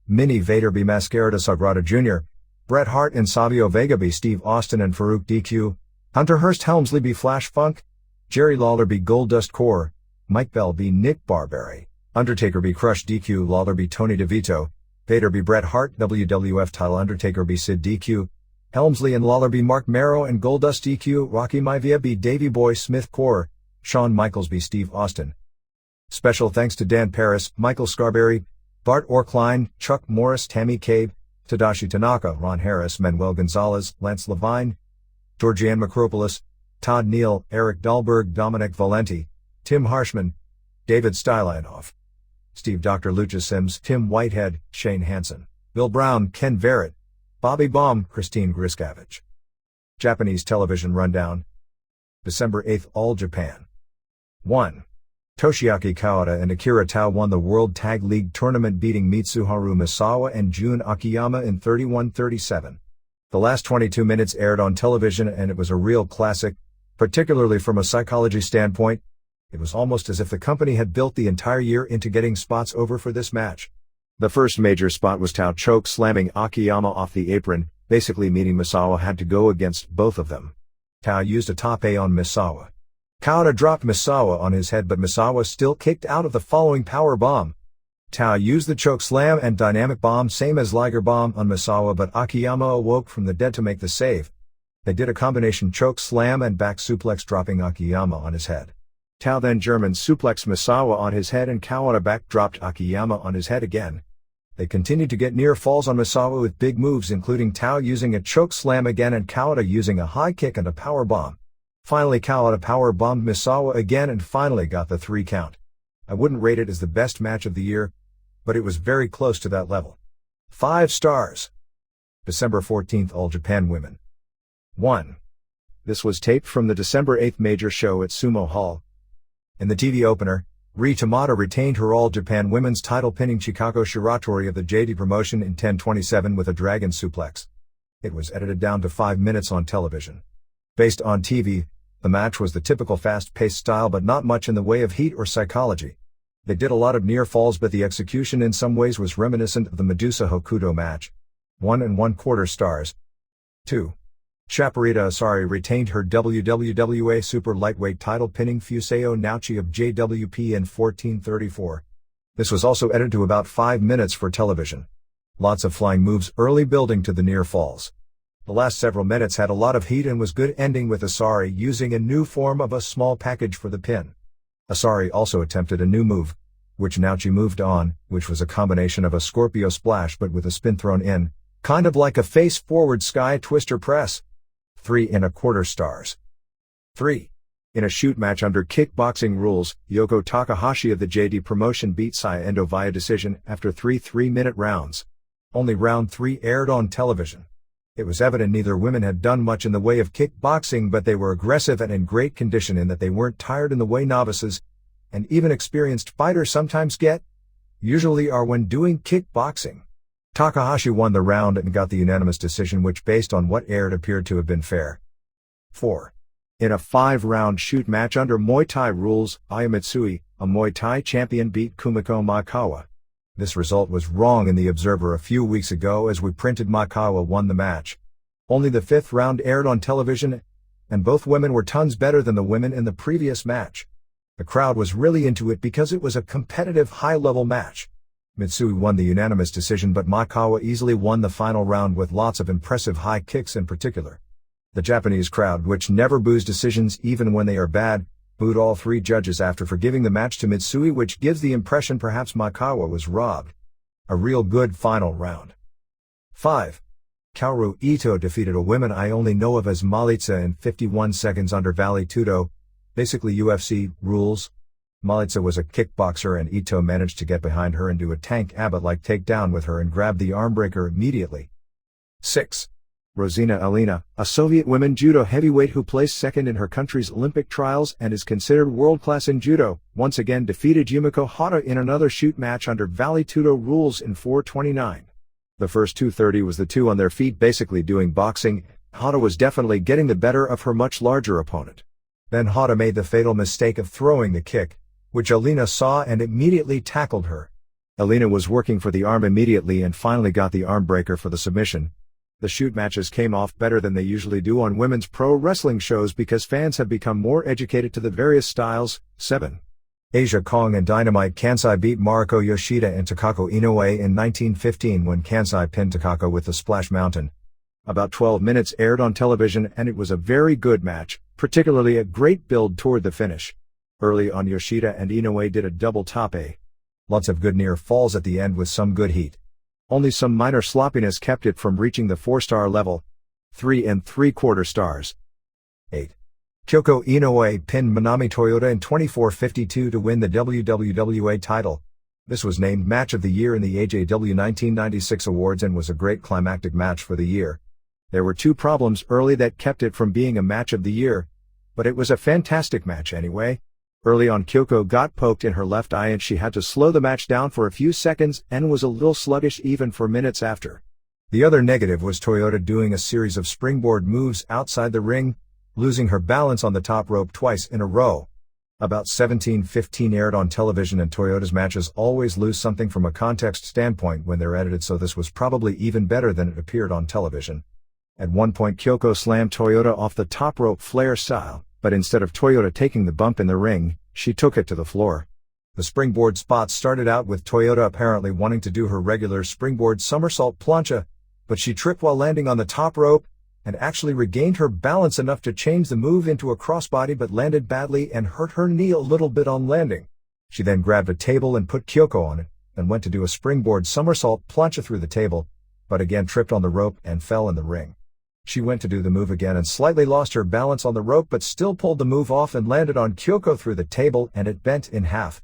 Mini Vader be Mascarada Sagrada Jr., Bret Hart and Savio Vega be Steve Austin and Farouk DQ, Hunter Hearst Helmsley be Flash Funk, Jerry Lawler be Goldust Core, Mike Bell be Nick Barbary, Undertaker be Crush DQ, Lawler be Tony DeVito, Vader be Bret Hart, WWF title Undertaker be Sid DQ, Helmsley and Lawler be Mark Marrow and Goldust DQ, Rocky Maivia be Davey Boy Smith Core, Shawn Michaels be Steve Austin. Special thanks to Dan Paris, Michael Scarberry, Bart Orkline, Chuck Morris, Tammy Cabe, Tadashi Tanaka, Ron Harris, Manuel Gonzalez, Lance Levine, Georgianne Macropoulos, Todd Neal, Eric Dahlberg, Dominic Valenti, Tim Harshman, David Stylianoff, Steve Dr. Lucha Sims, Tim Whitehead, Shane Hansen, Bill Brown, Ken Verrett, Bobby Baum, Christine Griskavich. Japanese Television Rundown. December 8, All Japan. 1. Toshiaki Kawada and Akira Tao won the World Tag League Tournament beating Mitsuharu Misawa and Jun Akiyama in 31-37. The last 22 minutes aired on television and it was a real classic, particularly from a psychology standpoint. It was almost as if the company had built the entire year into getting spots over for this match. The first major spot was Tao choke slamming Akiyama off the apron, basically meaning Misawa had to go against both of them. Tao used a top A on Misawa. Kawada dropped Misawa on his head but Misawa still kicked out of the following power bomb. Tao used the choke slam and dynamic bomb same as Liger bomb on Misawa but Akiyama awoke from the dead to make the save. They did a combination choke slam and back suplex dropping Akiyama on his head. Tao then German suplexed Misawa on his head and Kawada back dropped Akiyama on his head again. They continued to get near falls on Misawa with big moves including Tao using a choke slam again and Kawada using a high kick and a power bomb. Finally Kawada power bombed Misawa again and finally got the 3 count. I wouldn't rate it as the best match of the year, but it was very close to that level. 5 stars. December 14th, All Japan Women. 1. This was taped from the December 8th major show at Sumo Hall. In the TV opener, Ri Tamada retained her All Japan Women's title pinning Chikako Shiratori of the JD promotion in 10:27 with a dragon suplex. It was edited down to 5 minutes on television. Based on TV, the match was the typical fast-paced style but not much in the way of heat or psychology. They did a lot of near falls but the execution in some ways was reminiscent of the Medusa Hokuto match. 1¼ stars. 2. Chaparita Asari retained her WWWA Super Lightweight title pinning Fuseo Naochi of JWP in 14:34. This was also edited to about 5 minutes for television. Lots of flying moves early building to the near falls. The last several minutes had a lot of heat and was good ending with Asari using a new form of a small package for the pin. Asari also attempted a new move, which Naochi moved on, which was a combination of a Scorpio Splash but with a spin thrown in, kind of like a face-forward Sky Twister press. 3¼ stars. 3. In a shoot match under kickboxing rules, Yoko Takahashi of the JD promotion beat Saya Endo via decision after 3 3-minute rounds. Only round 3 aired on television. It was evident neither women had done much in the way of kickboxing but they were aggressive and in great condition in that they weren't tired in the way novices, and even experienced fighters sometimes usually are when doing kickboxing. Takahashi won the round and got the unanimous decision which based on what aired appeared to have been fair. 4. In a 5-round shoot match under Muay Thai rules, Aya Mitsui, a Muay Thai champion, beat Kumiko Maekawa. This result was wrong in the Observer a few weeks ago, as we printed Maekawa won the match. Only the 5th round aired on television, and both women were tons better than the women in the previous match. The crowd was really into it because it was a competitive high-level match. Mitsui won the unanimous decision, but Maekawa easily won the final round with lots of impressive high kicks in particular. The Japanese crowd, which never boos decisions even when they are bad, booed all 3 judges after forgiving the match to Mitsui, which gives the impression perhaps Maekawa was robbed. A real good final round. 5. Kaoru Ito defeated a woman I only know of as Malitsa in 51 seconds under Vale Tudo, basically UFC rules. Malitsa was a kickboxer and Ito managed to get behind her and do a Tank Abbott-like takedown with her and grab the armbreaker immediately. 6. Rosina Alina, a Soviet women judo heavyweight who placed second in her country's Olympic trials and is considered world-class in judo, once again defeated Yumiko Hata in another shoot match under Vale Tudo rules in 4:29. The first 2:30 was the two on their feet basically doing boxing. Hata was definitely getting the better of her much larger opponent. Then Hata made the fatal mistake of throwing the kick, which Alina saw and immediately tackled her. Alina was working for the arm immediately and finally got the arm breaker for the submission. The shoot matches came off better than they usually do on women's pro wrestling shows because fans have become more educated to the various styles. 7. Asia Kong and Dynamite Kansai beat Mariko Yoshida and Takako Inoue in 1915 when Kansai pinned Takako with the Splash Mountain. About 12 minutes aired on television and it was a very good match, particularly a great build toward the finish. Early on, Yoshida and Inoue did a double top A. Lots of good near falls at the end with some good heat. Only some minor sloppiness kept it from reaching the 4-star level. 3 3/4 stars. 8. Kyoko Inoue pinned Manami Toyota in 24:52 to win the WWA title. This was named Match of the Year in the AJW 1996 awards and was a great climactic match for the year. There were 2 problems early that kept it from being a Match of the Year, but it was a fantastic match anyway. Early on, Kyoko got poked in her left eye and she had to slow the match down for a few seconds and was a little sluggish even for minutes after. The other negative was Toyota doing a series of springboard moves outside the ring, losing her balance on the top rope twice in a row. About 17:15 aired on television and Toyota's matches always lose something from a context standpoint when they're edited, so this was probably even better than it appeared on television. At one point, Kyoko slammed Toyota off the top rope Flair style, but instead of Toyota taking the bump in the ring, she took it to the floor. The springboard spot started out with Toyota apparently wanting to do her regular springboard somersault plancha, but she tripped while landing on the top rope, and actually regained her balance enough to change the move into a crossbody but landed badly and hurt her knee a little bit on landing. She then grabbed a table and put Kyoko on it, and went to do a springboard somersault plancha through the table, but again tripped on the rope and fell in the ring. She went to do the move again and slightly lost her balance on the rope but still pulled the move off and landed on Kyoko through the table and it bent in half.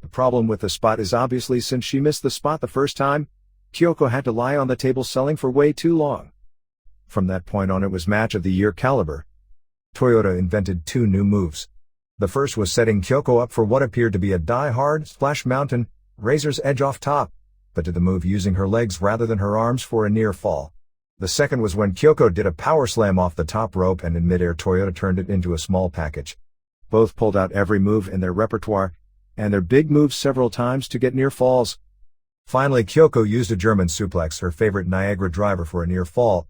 The problem with the spot is obviously since she missed the spot the first time, Kyoko had to lie on the table selling for way too long. From that point on it was Match of the Year caliber. Toyota invented 2 new moves. The first was setting Kyoko up for what appeared to be a die-hard Splash Mountain, razor's edge off top, but did the move using her legs rather than her arms for a near fall. The second was when Kyoko did a power slam off the top rope and in midair Toyota turned it into a small package. Both pulled out every move in their repertoire, and their big moves several times to get near falls. Finally, Kyoko used a German suplex, her favorite Niagara driver, for a near fall,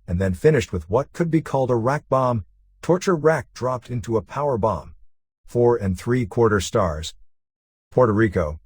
and then finished with what could be called a rack bomb, torture rack dropped into a power bomb. 4 3/4 stars. Puerto Rico.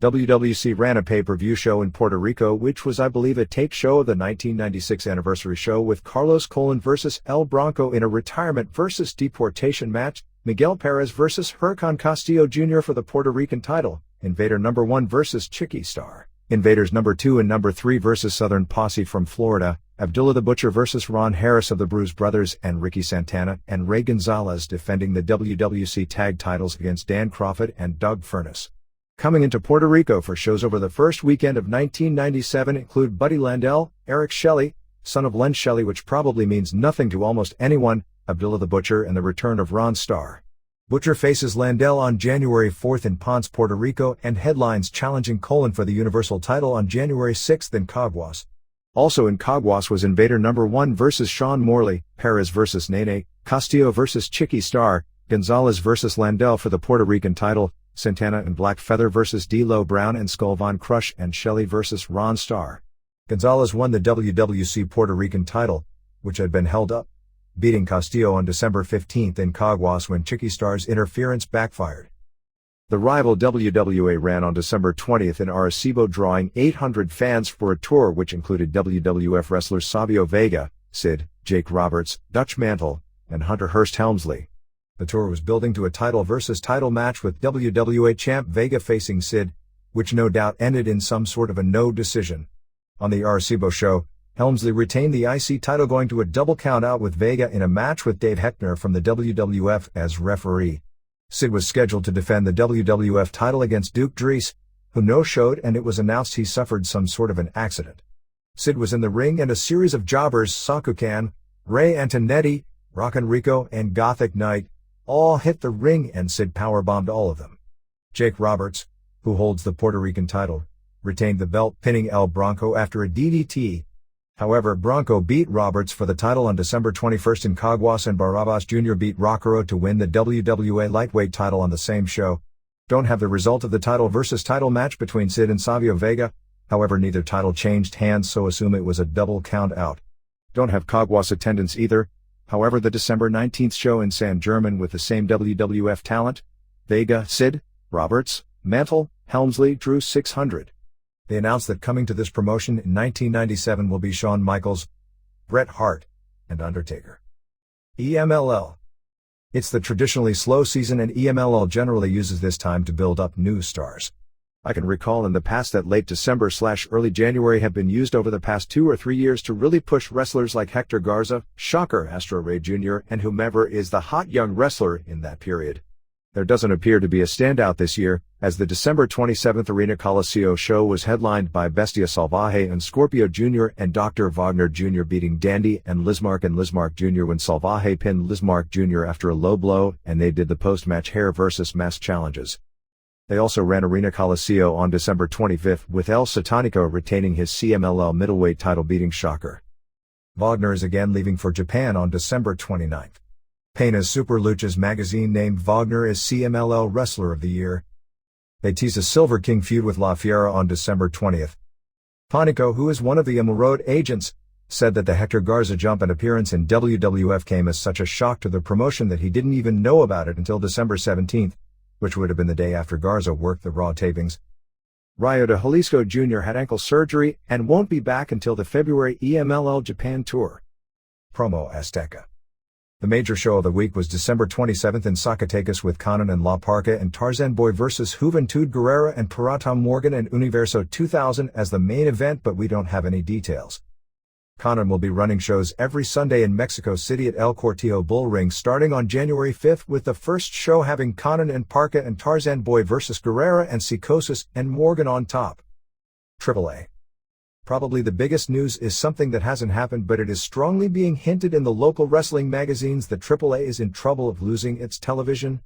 WWC ran a pay-per-view show in Puerto Rico which was I believe a tape show of the 1996 anniversary show with Carlos Colon vs. El Bronco in a retirement versus deportation match, Miguel Perez vs. Huracan Castillo Jr. for the Puerto Rican title, Invader No. 1 vs. Chicky Star, Invaders No. 2 and No. 3 vs. Southern Posse from Florida, Abdullah the Butcher vs. Ron Harris of the Bruise Brothers and Ricky Santana, and Ray Gonzalez defending the WWC tag titles against Dan Crawford and Doug Furness. Coming into Puerto Rico for shows over the first weekend of 1997 include Buddy Landel, Eric Shelley, son of Len Shelley, which probably means nothing to almost anyone, Abdullah the Butcher, and the return of Ron Starr. Butcher faces Landel on January 4th in Ponce, Puerto Rico, and headlines challenging Colon for the Universal title on January 6th in Caguas. Also in Caguas was Invader No. 1 vs. Sean Morley, Perez vs. Nene, Castillo vs. Chiqui Star, Gonzalez vs. Landell for the Puerto Rican title, Santana and Black Feather vs. D'Lo Brown and Skull Von Crush and Shelley vs. Ron Starr. Gonzalez won the WWC Puerto Rican title, which had been held up, beating Castillo on December 15 in Caguas when Chiqui Star's interference backfired. The rival WWA ran on December 20 in Arecibo, drawing 800 fans for a tour which included WWF wrestlers Savio Vega, Sid, Jake Roberts, Dutch Mantle, and Hunter Hearst Helmsley. The tour was building to a title versus title match with WWA champ Vega facing Sid, which no doubt ended in some sort of a no decision. On the Arecibo show, Helmsley retained the IC title going to a double count-out with Vega in a match with Dave Heckner from the WWF as referee. Sid was scheduled to defend the WWF title against Duke Dries, who no-showed, and it was announced he suffered some sort of an accident. Sid was in the ring and a series of jobbers, Sakukan, Ray Antonetti, Rockin' Rico, and Gothic Knight, all hit the ring and Sid powerbombed all of them. Jake Roberts, who holds the Puerto Rican title, retained the belt, pinning El Bronco after a DDT. However, Bronco beat Roberts for the title on December 21 in Caguas, and Barrabas Jr. beat Rockero to win the WWA lightweight title on the same show. Don't have the result of the title versus title match between Sid and Savio Vega, however neither title changed hands, so assume it was a double count out. Don't have Caguas attendance either, however the December 19 show in San German with the same WWF talent, Vega, Sid, Roberts, Mantle, Helmsley, drew 600. They announced that coming to this promotion in 1997 will be Shawn Michaels, Bret Hart, and Undertaker. EMLL. It's the traditionally slow season, and EMLL generally uses this time to build up new stars. I can recall in the past that late December/early January have been used over the past 2 or 3 years to really push wrestlers like Hector Garza, Shocker, Astro Ray Jr., and whomever is the hot young wrestler in that period. There doesn't appear to be a standout this year, as the December 27 Arena Coliseo show was headlined by Bestia Salvaje and Scorpio Jr. and Dr. Wagner Jr. beating Dandy and Lismark Jr. when Salvaje pinned Lismark Jr. after a low blow, and they did the post-match hair versus mask challenges. They also ran Arena Coliseo on December 25 with El Satanico retaining his CMLL middleweight title beating Shocker. Wagner is again leaving for Japan on December 29. Pena's Super Luchas magazine named Wagner as CMLL Wrestler of the Year. They teased a Silver King feud with La Fiera on December 20. Panico, who is one of the Emil Road agents, said that the Hector Garza jump and appearance in WWF came as such a shock to the promotion that he didn't even know about it until December 17, which would have been the day after Garza worked the Raw tapings. Rayo de Jalisco Jr. had ankle surgery and won't be back until the February EMLL Japan tour. Promo Azteca. The major show of the week was December 27 in Zacatecas with Conan and La Parca and Tarzan Boy vs. Juventud Guerrera and Pirata Morgan and Universo 2000 as the main event, but we don't have any details. Conan will be running shows every Sunday in Mexico City at El Cortijo Bull Ring starting on January 5, with the first show having Conan and Parca and Tarzan Boy vs. Guerrera and Psicosis and Morgan on top. AAA. Probably the biggest news is something that hasn't happened, but it is strongly being hinted in the local wrestling magazines that AAA is in trouble of losing its television.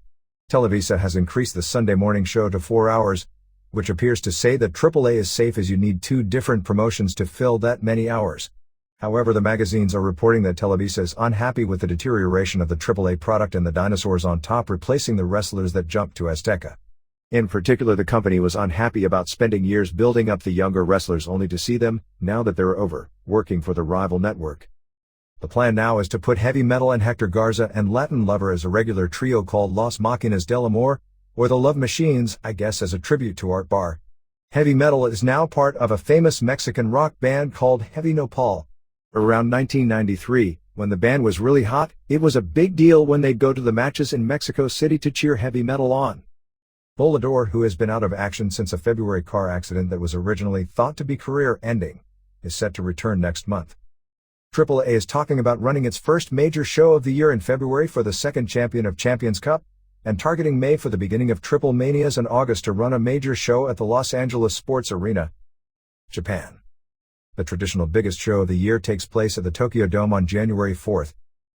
Televisa has increased the Sunday morning show to 4 hours, which appears to say that AAA is safe as you need 2 different promotions to fill that many hours. However, the magazines are reporting that Televisa is unhappy with the deterioration of the AAA product and the dinosaurs on top replacing the wrestlers that jumped to Azteca. In particular, the company was unhappy about spending years building up the younger wrestlers only to see them, now that they're over, working for the rival network. The plan now is to put Heavy Metal and Hector Garza and Latin Lover as a regular trio called Las Máquinas del Amor, or the Love Machines, I guess as a tribute to Art Barr. Heavy Metal is now part of a famous Mexican rock band called Heavy Nopal. Around 1993, when the band was really hot, it was a big deal when they'd go to the matches in Mexico City to cheer Heavy Metal on. Volador, who has been out of action since a February car accident that was originally thought to be career-ending, is set to return next month. AAA is talking about running its first major show of the year in February for the second Champion of Champions Cup, and targeting May for the beginning of Triple Manias and August to run a major show at the Los Angeles Sports Arena, Japan. The traditional biggest show of the year takes place at the Tokyo Dome on January 4.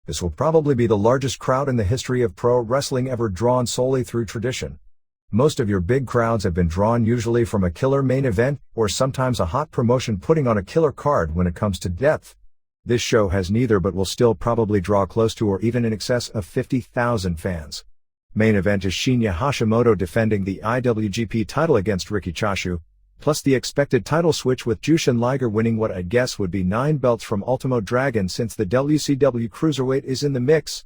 This will probably be the largest crowd in the history of pro wrestling ever drawn solely through tradition. Most of your big crowds have been drawn usually from a killer main event, or sometimes a hot promotion putting on a killer card when it comes to depth. This show has neither but will still probably draw close to or even in excess of 50,000 fans. Main event is Shinya Hashimoto defending the IWGP title against Riki Choshu, plus the expected title switch with Jushin Liger winning what I'd guess would be 9 belts from Ultimo Dragon since the WCW Cruiserweight is in the mix.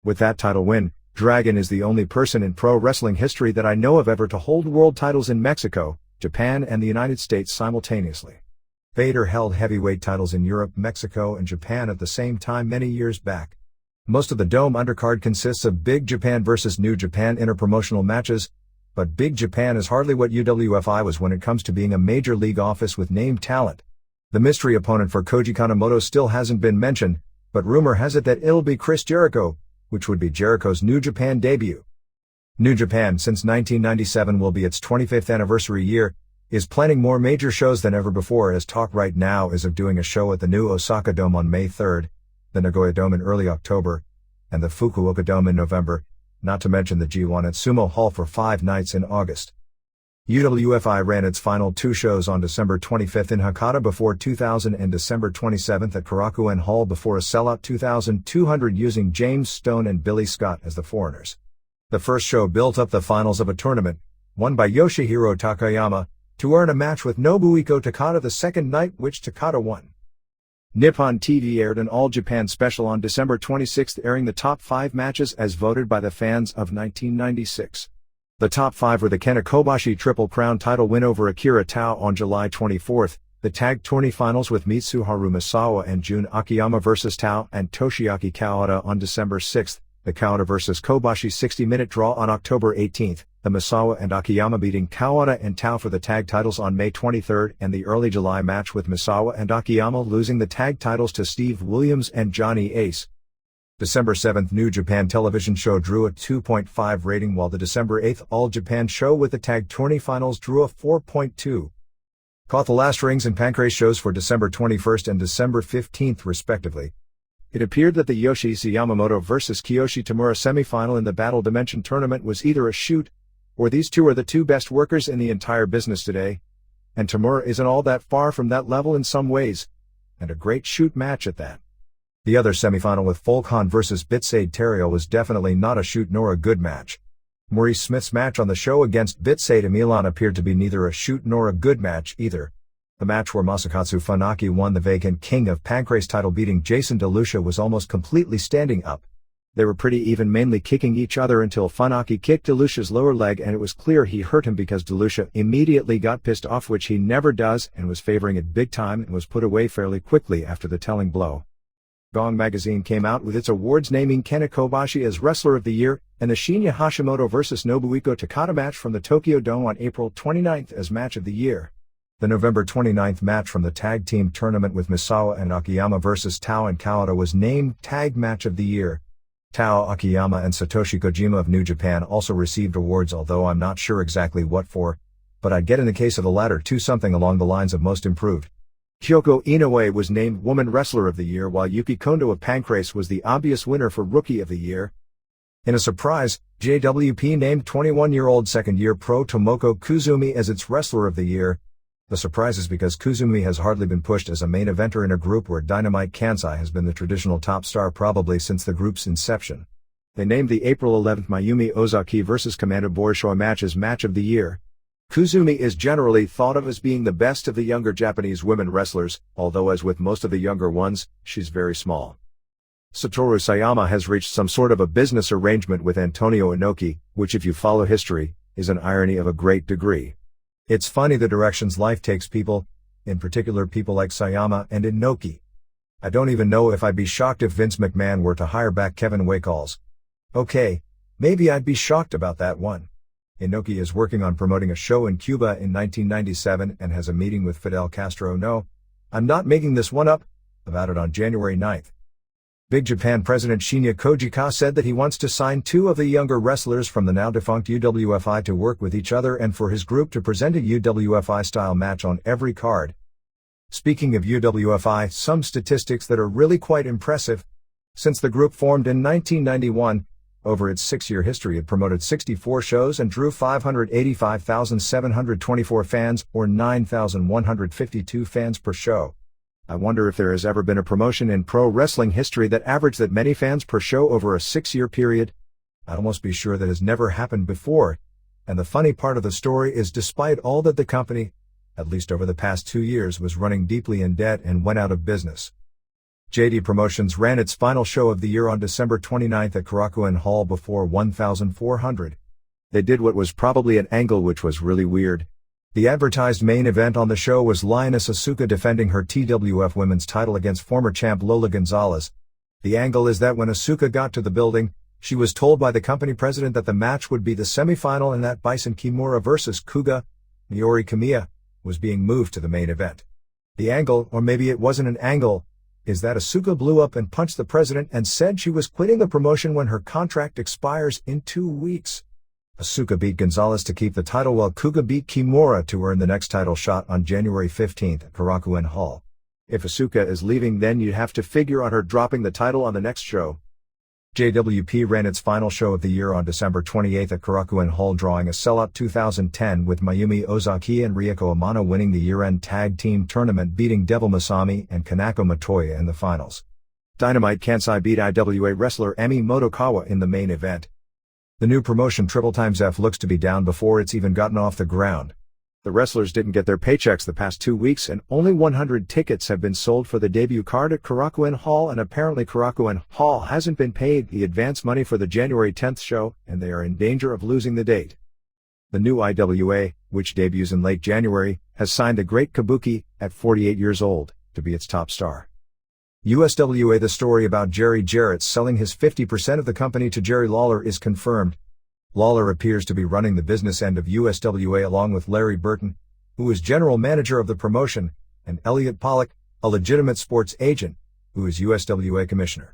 With that title win, Dragon is the only person in pro wrestling history that I know of ever to hold world titles in Mexico, Japan and the United States simultaneously. Vader held heavyweight titles in Europe, Mexico and Japan at the same time many years back. Most of the Dome undercard consists of Big Japan vs. New Japan interpromotional matches, but Big Japan is hardly what UWFI was when it comes to being a major league office with named talent. The mystery opponent for Koji Kanemoto still hasn't been mentioned, but rumor has it that it'll be Chris Jericho, which would be Jericho's New Japan debut. New Japan, since 1997 will be its 25th anniversary year, is planning more major shows than ever before, as talk right now is of doing a show at the new Osaka Dome on May 3rd, the Nagoya Dome in early October, and the Fukuoka Dome in November, not to mention the G1 at Sumo Hall for 5 nights in August. UWFI ran its final 2 shows on December 25th in Hakata before 2,000 and December 27th at Korakuen Hall before a sellout 2,200 using James Stone and Billy Scott as the foreigners. The first show built up the finals of a tournament, won by Yoshihiro Takayama, to earn a match with Nobuhiko Takada the second night, which Takada won. Nippon TV aired an All Japan special on December 26, airing the top 5 matches as voted by the fans of 1996. The top 5 were the Kenna Kobashi Triple Crown title win over Akira Tao on July 24, the tag tourney finals with Mitsuharu Misawa and Jun Akiyama vs. Tao and Toshiaki Kawada on December 6, the Kawada vs. Kobashi 60-minute draw on October 18, the Misawa and Akiyama beating Kawada and Tao for the tag titles on May 23, and the early July match with Misawa and Akiyama losing the tag titles to Steve Williams and Johnny Ace. December 7 New Japan television show drew a 2.5 rating, while the December 8 All Japan show with the tag tourney finals drew a 4.2. Caught the last rings and Pancrase shows for December 21 and December 15 respectively. It appeared that the Yoshihisa Yamamoto vs. Kiyoshi Tamura semifinal in the Battle Dimension tournament was either a shoot, or these two are the 2 best workers in the entire business today, and Tamura isn't all that far from that level in some ways, and a great shoot match at that. The other semifinal with Volkan vs. Bitsade Terriel was definitely not a shoot nor a good match. Maurice Smith's match on the show against Bitsade Milan appeared to be neither a shoot nor a good match either. The match where Masakatsu Funaki won the vacant King of Pancrase title beating Jason DeLucia was almost completely standing up. They were pretty even, mainly kicking each other until Funaki kicked DeLucia's lower leg and it was clear he hurt him because DeLucia immediately got pissed off, which he never does, and was favoring it big time and was put away fairly quickly after the telling blow. Gong Magazine came out with its awards naming Kenna Kobashi as Wrestler of the Year and the Shinya Hashimoto vs. Nobuhiko Takada match from the Tokyo Dome on April 29 as Match of the Year. The November 29 match from the tag team tournament with Misawa and Akiyama vs. Tao and Kawada was named Tag Match of the Year. Tao, Akiyama and Satoshi Kojima of New Japan also received awards, although I'm not sure exactly what for, but I'd get in the case of the latter two something along the lines of Most Improved. Kyoko Inoue was named Woman Wrestler of the Year, while Yuki Kondo of Pancrase was the obvious winner for Rookie of the Year. In a surprise, JWP named 21-year-old second-year pro Tomoko Kuzumi as its Wrestler of the Year. The surprise is because Kuzumi has hardly been pushed as a main eventer in a group where Dynamite Kansai has been the traditional top star probably since the group's inception. They named the April 11 Mayumi Ozaki vs. Commander Borishoy match as Match of the Year. Kuzumi is generally thought of as being the best of the younger Japanese women wrestlers, although as with most of the younger ones, she's very small. Satoru Sayama has reached some sort of a business arrangement with Antonio Inoki, which, if you follow history, is an irony of a great degree. It's funny the directions life takes people, in particular people like Sayama and Inoki. I don't even know if I'd be shocked if Vince McMahon were to hire back Kevin Waycalls. Okay, maybe I'd be shocked about that one. Inoki is working on promoting a show in Cuba in 1997 and has a meeting with Fidel Castro. No, I'm not making this one up, about it on January 9th. Big Japan President Shinya Kojika said that he wants to sign two of the younger wrestlers from the now-defunct UWFI to work with each other and for his group to present a UWFI-style match on every card. Speaking of UWFI, some statistics that are really quite impressive. Since the group formed in 1991, over its 6-year history it promoted 64 shows and drew 585,724 fans, or 9,152 fans per show. I wonder if there has ever been a promotion in pro wrestling history that averaged that many fans per show over a 6-year period. I'd almost be sure that has never happened before. And the funny part of the story is despite all that the company, at least over the past 2 years, was running deeply in debt and went out of business. JD Promotions ran its final show of the year on December 29th at Korakuen Hall before 1,400. They did what was probably an angle which was really weird. The advertised main event on the show was Lioness Asuka defending her TWF Women's title against former champ Lola Gonzalez. The angle is that when Asuka got to the building, she was told by the company president that the match would be the semifinal and that Bison Kimura vs. Kuga, Miori Kamiya, was being moved to the main event. The angle, or maybe it wasn't an angle, is that Asuka blew up and punched the president and said she was quitting the promotion when her contract expires in 2 weeks. Asuka beat Gonzalez to keep the title while Kuga beat Kimura to earn the next title shot on January 15th at Korakuen Hall. If Asuka is leaving, then you'd have to figure on her dropping the title on the next show. JWP ran its final show of the year on December 28th at Korakuen Hall, drawing a sellout 2010 with Mayumi Ozaki and Rieko Amano winning the year-end tag team tournament, beating Devil Masami and Kanako Matoya in the finals. Dynamite Kansai beat IWA wrestler Emi Motokawa in the main event. The new promotion Triple Times F looks to be down before it's even gotten off the ground. The wrestlers didn't get their paychecks the past 2 weeks and only 100 tickets have been sold for the debut card at Korakuen Hall, and apparently Korakuen Hall hasn't been paid the advance money for the January 10th show and they are in danger of losing the date. The new IWA, which debuts in late January, has signed the Great Kabuki, at 48 years old, to be its top star. USWA. The story about Jerry Jarrett selling his 50% of the company to Jerry Lawler is confirmed. Lawler appears to be running the business end of USWA along with Larry Burton, who is general manager of the promotion, and Elliot Pollock, a legitimate sports agent, who is USWA commissioner.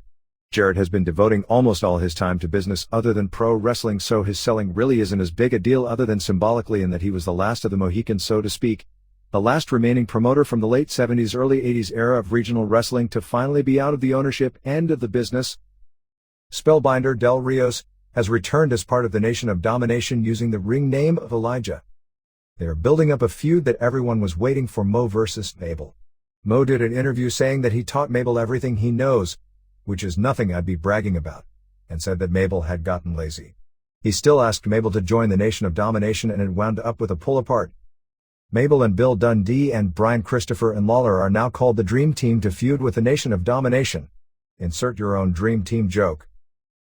Jarrett has been devoting almost all his time to business other than pro wrestling, so his selling really isn't as big a deal other than symbolically in that he was the last of the Mohicans, so to speak, the last remaining promoter from the late 70s early 80s era of regional wrestling to finally be out of the ownership end of the business. Spellbinder Del Rios has returned as part of the Nation of Domination using the ring name of Elijah. They are building up a feud that everyone was waiting for: Mo versus Mabel. Mo did an interview saying that he taught Mabel everything he knows, which is nothing I'd be bragging about, and said that Mabel had gotten lazy. He still asked Mabel to join the Nation of Domination and it wound up with a pull apart. Mabel and Bill Dundee and Brian Christopher and Lawler are now called the Dream Team to feud with the Nation of Domination. Insert your own Dream Team joke.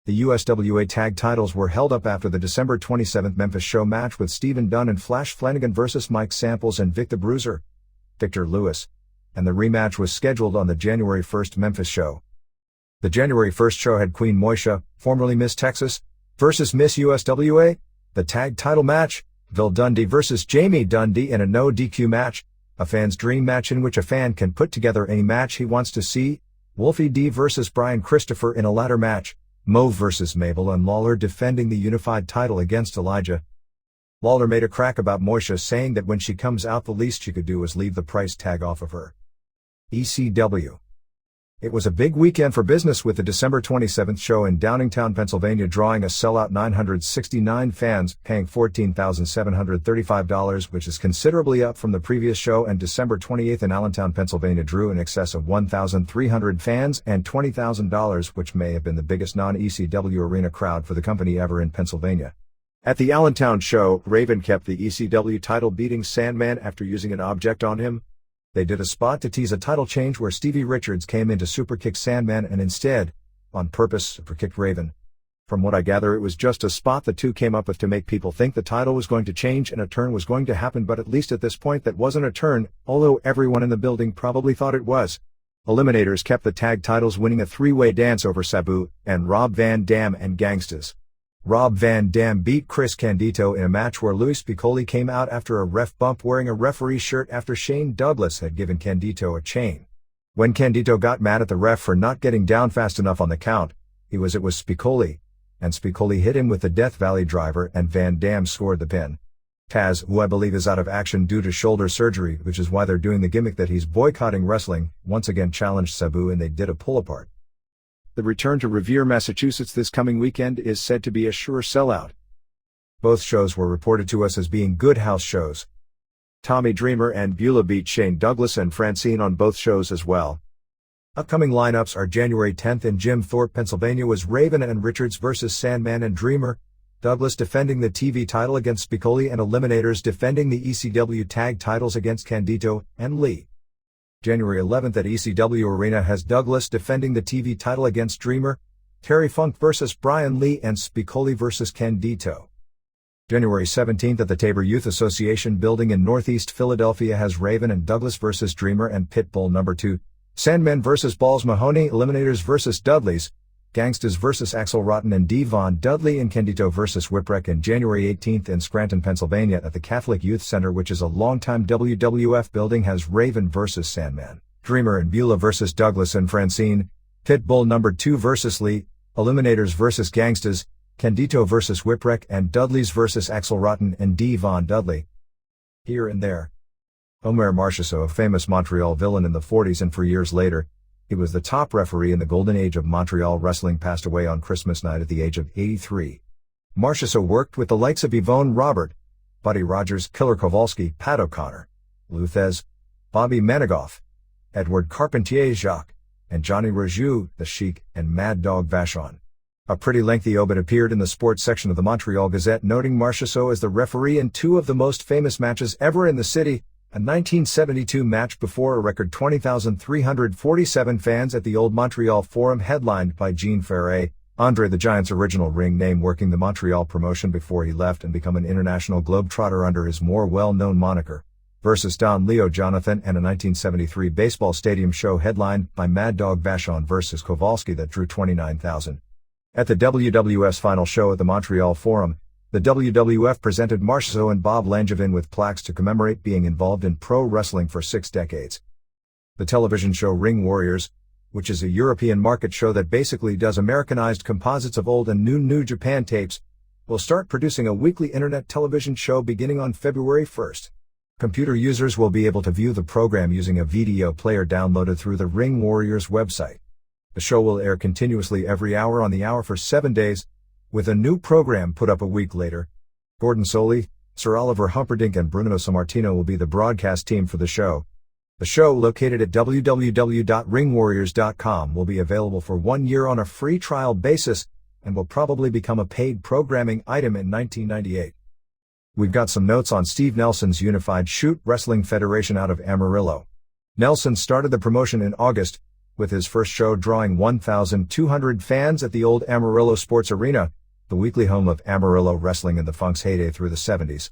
The USWA tag titles were held up after the December 27th Memphis show match with Stephen Dunn and Flash Flanagan vs. Mike Samples and Vic the Bruiser, Victor Lewis, and the rematch was scheduled on the January 1st Memphis show. The January 1st show had Queen Moisha, formerly Miss Texas, versus Miss USWA, the tag title match, Bill Dundee versus Jamie Dundee in a no DQ match, a fan's dream match in which a fan can put together any match he wants to see, Wolfie D versus Brian Christopher in a ladder match, Mo versus Mabel and Lawler defending the unified title against Elijah. Lawler made a crack about Moisha, saying that when she comes out the least she could do is leave the price tag off of her. ECW. It was a big weekend for business with the December 27th show in Downingtown, Pennsylvania drawing a sellout 969 fans, paying $14,735, which is considerably up from the previous show, and December 28th in Allentown, Pennsylvania drew in excess of 1,300 fans and $20,000, which may have been the biggest non-ECW arena crowd for the company ever in Pennsylvania. At the Allentown show, Raven kept the ECW title, beating Sandman after using an object on him. They did a spot to tease a title change where Stevie Richards came in to superkick Sandman and instead, on purpose, superkicked Raven. From what I gather, it was just a spot the two came up with to make people think the title was going to change and a turn was going to happen, but at least at this point that wasn't a turn, although everyone in the building probably thought it was. Eliminators kept the tag titles, winning a three-way dance over Sabu and Rob Van Dam and Gangstas. Rob Van Dam beat Chris Candido in a match where Louis Piccoli came out after a ref bump wearing a referee shirt after Shane Douglas had given Candido a chain. When Candido got mad at the ref for not getting down fast enough on the count, it was Spicolli, and Spicolli hit him with the Death Valley driver and Van Dam scored the pin. Taz, who I believe is out of action due to shoulder surgery, which is why they're doing the gimmick that he's boycotting wrestling, once again challenged Sabu and they did a pull-apart. The return to Revere, Massachusetts this coming weekend is said to be a sure sellout. Both shows were reported to us as being good house shows. Tommy Dreamer and Beulah beat Shane Douglas and Francine on both shows as well. Upcoming lineups are January 10th in Jim Thorpe, Pennsylvania was Raven and Richards vs. Sandman and Dreamer, Douglas defending the TV title against Spicoli and Eliminators defending the ECW tag titles against Candido and Lee. January 11th at ECW Arena has Douglas defending the TV title against Dreamer, Terry Funk vs. Brian Lee and Spicoli vs. Candido. January 17th at the Tabor Youth Association building in Northeast Philadelphia has Raven and Douglas vs. Dreamer and Pitbull No. 2, Sandman vs. Balls Mahoney, Eliminators vs. Dudleys, Gangstas vs. Axel Rotten and Devon Dudley and Candido vs. Whipwreck, and January 18th in Scranton, Pennsylvania at the Catholic Youth Center, which is a longtime WWF building, has Raven vs. Sandman, Dreamer and Beulah vs. Douglas and Francine, Pitbull No. 2 vs. Lee, Eliminators vs. Gangstas, Candido vs. Whipwreck and Dudleys vs. Axel Rotten and Devon Dudley. Here and there. Omar Marciasso, a famous Montreal villain in the 40s and for years later, he was the top referee in the golden age of Montreal wrestling, passed away on Christmas night at the age of 83. Marciasso worked with the likes of Yvonne Robert, Buddy Rogers, Killer Kowalski, Pat O'Connor, Lou Thez, Bobby Manigoff, Edward Carpentier Jacques, and Johnny Raju, the Sheik, and Mad Dog Vachon. A pretty lengthy obit appeared in the sports section of the Montreal Gazette noting Marciasso as the referee in two of the most famous matches ever in the city, a 1972 match before a record 20,347 fans at the Old Montreal Forum headlined by Gene Ferret, Andre the Giant's original ring name, working the Montreal promotion before he left and become an international globetrotter under his more well-known moniker, versus Don Leo Jonathan, and a 1973 baseball stadium show headlined by Mad Dog Vachon versus Kowalski that drew 29,000. At the WWF's final show at the Montreal Forum, the WWF presented Marciasso and Bob Langevin with plaques to commemorate being involved in pro wrestling for 6 decades. The television show Ring Warriors, which is a European market show that basically does Americanized composites of old and New Japan tapes, will start producing a weekly internet television show beginning on February 1st. Computer users will be able to view the program using a video player downloaded through the Ring Warriors website. The show will air continuously every hour on the hour for 7 days, with a new program put up a week later. Gordon Soley, Sir Oliver Humperdinck and Bruno Sammartino will be the broadcast team for the show. The show, located at www.ringwarriors.com, will be available for 1 year on a free trial basis, and will probably become a paid programming item in 1998. We've got some notes on Steve Nelson's Unified Shoot Wrestling Federation out of Amarillo. Nelson started the promotion in August, with his first show drawing 1,200 fans at the old Amarillo Sports Arena, the weekly home of Amarillo wrestling in the Funk's heyday through the 70s.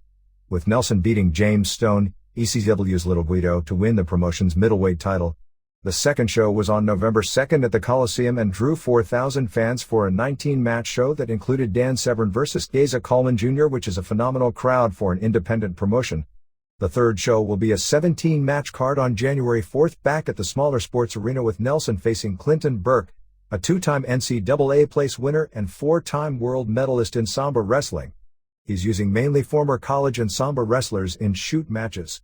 With Nelson beating James Stone, ECW's Little Guido, to win the promotion's middleweight title. The second show was on November 2nd at the Coliseum and drew 4,000 fans for a 19-match show that included Dan Severn vs. Geza Coleman Jr., which is a phenomenal crowd for an independent promotion. The third show will be a 17-match card on January 4th back at the smaller sports arena, with Nelson facing Clinton Burke, a 2-time NCAA place winner and 4-time world medalist in Samba wrestling. He's using mainly former college and Samba wrestlers in shoot matches.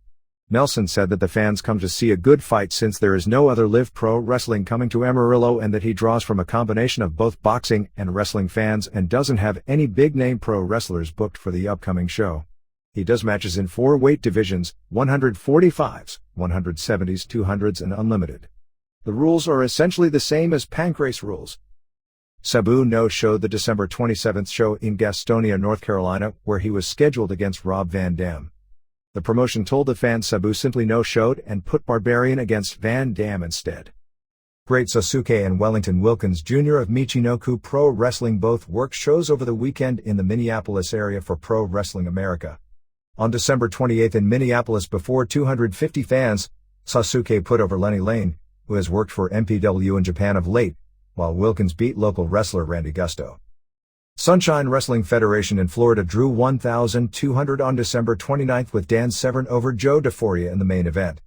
Nelson said that the fans come to see a good fight since there is no other live pro wrestling coming to Amarillo, and that he draws from a combination of both boxing and wrestling fans and doesn't have any big-name pro wrestlers booked for the upcoming show. He does matches in 4 weight divisions, 145s, 170s, 200s and unlimited. The rules are essentially the same as Pancrase rules. Sabu no-showed the December 27th show in Gastonia, North Carolina, where he was scheduled against Rob Van Dam. The promotion told the fans Sabu simply no-showed and put Barbarian against Van Dam instead. Great Sasuke and Wellington Wilkins Jr. of Michinoku Pro Wrestling both worked shows over the weekend in the Minneapolis area for Pro Wrestling America. On December 28th in Minneapolis before 250 fans, Sasuke put over Lenny Lane, who has worked for MPW in Japan of late, while Wilkins beat local wrestler Randy Gusto. Sunshine Wrestling Federation in Florida drew 1,200 on December 29th with Dan Severn over Joe DeForia in the main event.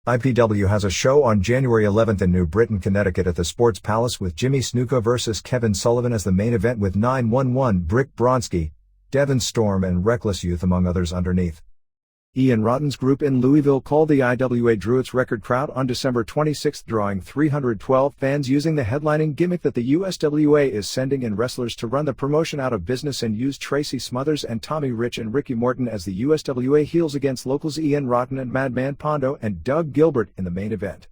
IPW has a show on January 11th in New Britain, Connecticut at the Sports Palace with Jimmy Snuka vs. Kevin Sullivan as the main event, with 911 Brick Bronski, Devon Storm and Reckless Youth among others underneath. Ian Rotten's group in Louisville called the IWA drew its record crowd on December 26, drawing 312 fans using the headlining gimmick that the USWA is sending in wrestlers to run the promotion out of business, and used Tracy Smothers and Tommy Rich and Ricky Morton as the USWA heels against locals Ian Rotten and Madman Pondo and Doug Gilbert in the main event.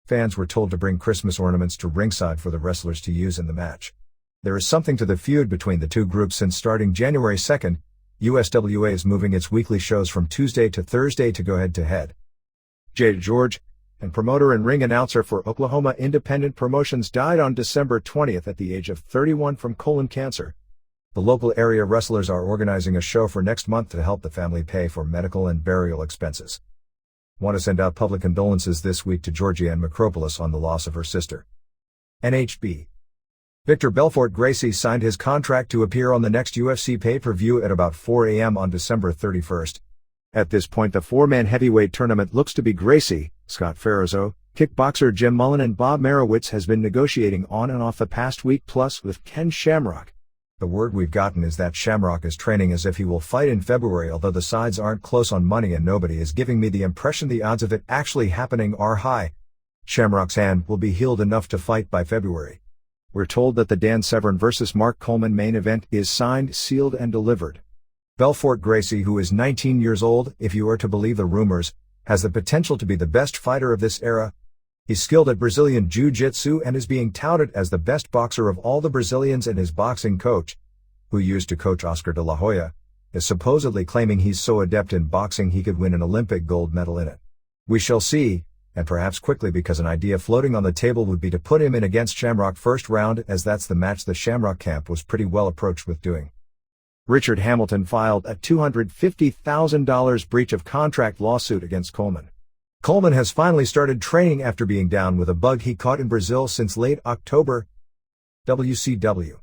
Fans were told to bring Christmas ornaments to ringside for the wrestlers to use in the match. There is something to the feud between the two groups, since starting January 2nd, USWA is moving its weekly shows from Tuesday to Thursday to go head-to-head. Jay George, and promoter and ring announcer for Oklahoma Independent Promotions, died on December 20th at the age of 31 from colon cancer. The local area wrestlers are organizing a show for next month to help the family pay for medical and burial expenses. Want to send out public condolences this week to Georgianne Macropolis on the loss of her sister. NHB. Victor Belfort Gracie signed his contract to appear on the next UFC pay-per-view at about 4 a.m. on December 31st. At this point, the four-man heavyweight tournament looks to be Gracie, Scott Ferrazzo, kickboxer Jim Mullen, and Bob Marowitz has been negotiating on and off the past week plus with Ken Shamrock. The word we've gotten is that Shamrock is training as if he will fight in February, although the sides aren't close on money and nobody is giving me the impression the odds of it actually happening are high. Shamrock's hand will be healed enough to fight by February. We're told that the Dan Severn vs. Mark Coleman main event is signed, sealed, and delivered. Belfort Gracie, who is 19 years old, if you are to believe the rumors, has the potential to be the best fighter of this era. He's skilled at Brazilian Jiu-Jitsu and is being touted as the best boxer of all the Brazilians, and his boxing coach, who used to coach Oscar de la Hoya, is supposedly claiming he's so adept in boxing he could win an Olympic gold medal in it. We shall see. And perhaps quickly, because an idea floating on the table would be to put him in against Shamrock first round, as that's the match the Shamrock camp was pretty well approached with doing. Richard Hamilton filed a $250,000 breach of contract lawsuit against Coleman. Coleman has finally started training after being down with a bug he caught in Brazil since late October. WCW.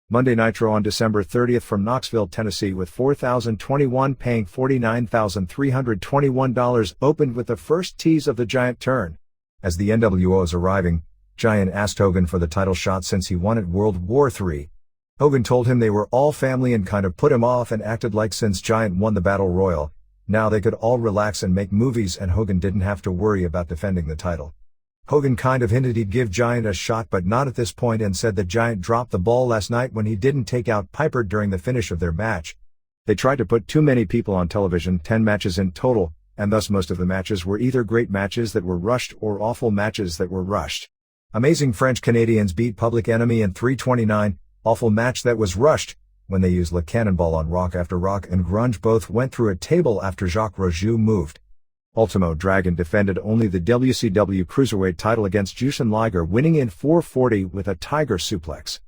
Monday Nitro on December 30th from Knoxville, Tennessee, with 4,021 paying $49,321, opened with the first tease of the Giant turn. As the NWO is arriving, Giant asked Hogan for the title shot since he won at World War III. Hogan told him they were all family and kind of put him off, and acted like since Giant won the Battle Royal, now they could all relax and make movies and Hogan didn't have to worry about defending the title. Hogan kind of hinted he'd give Giant a shot, but not at this point, and said that Giant dropped the ball last night when he didn't take out Piper during the finish of their match. They tried to put too many people on television, 10 matches in total, and thus most of the matches were either great matches that were rushed or awful matches that were rushed. Amazing French Canadians beat Public Enemy in 329, awful match that was rushed, when they used Le Cannonball on Rock after Rock and Grunge both went through a table after Jacques Rougeau moved. Ultimo Dragon defended only the WCW Cruiserweight title against Jushin Liger, winning in 440 with a Tiger Suplex.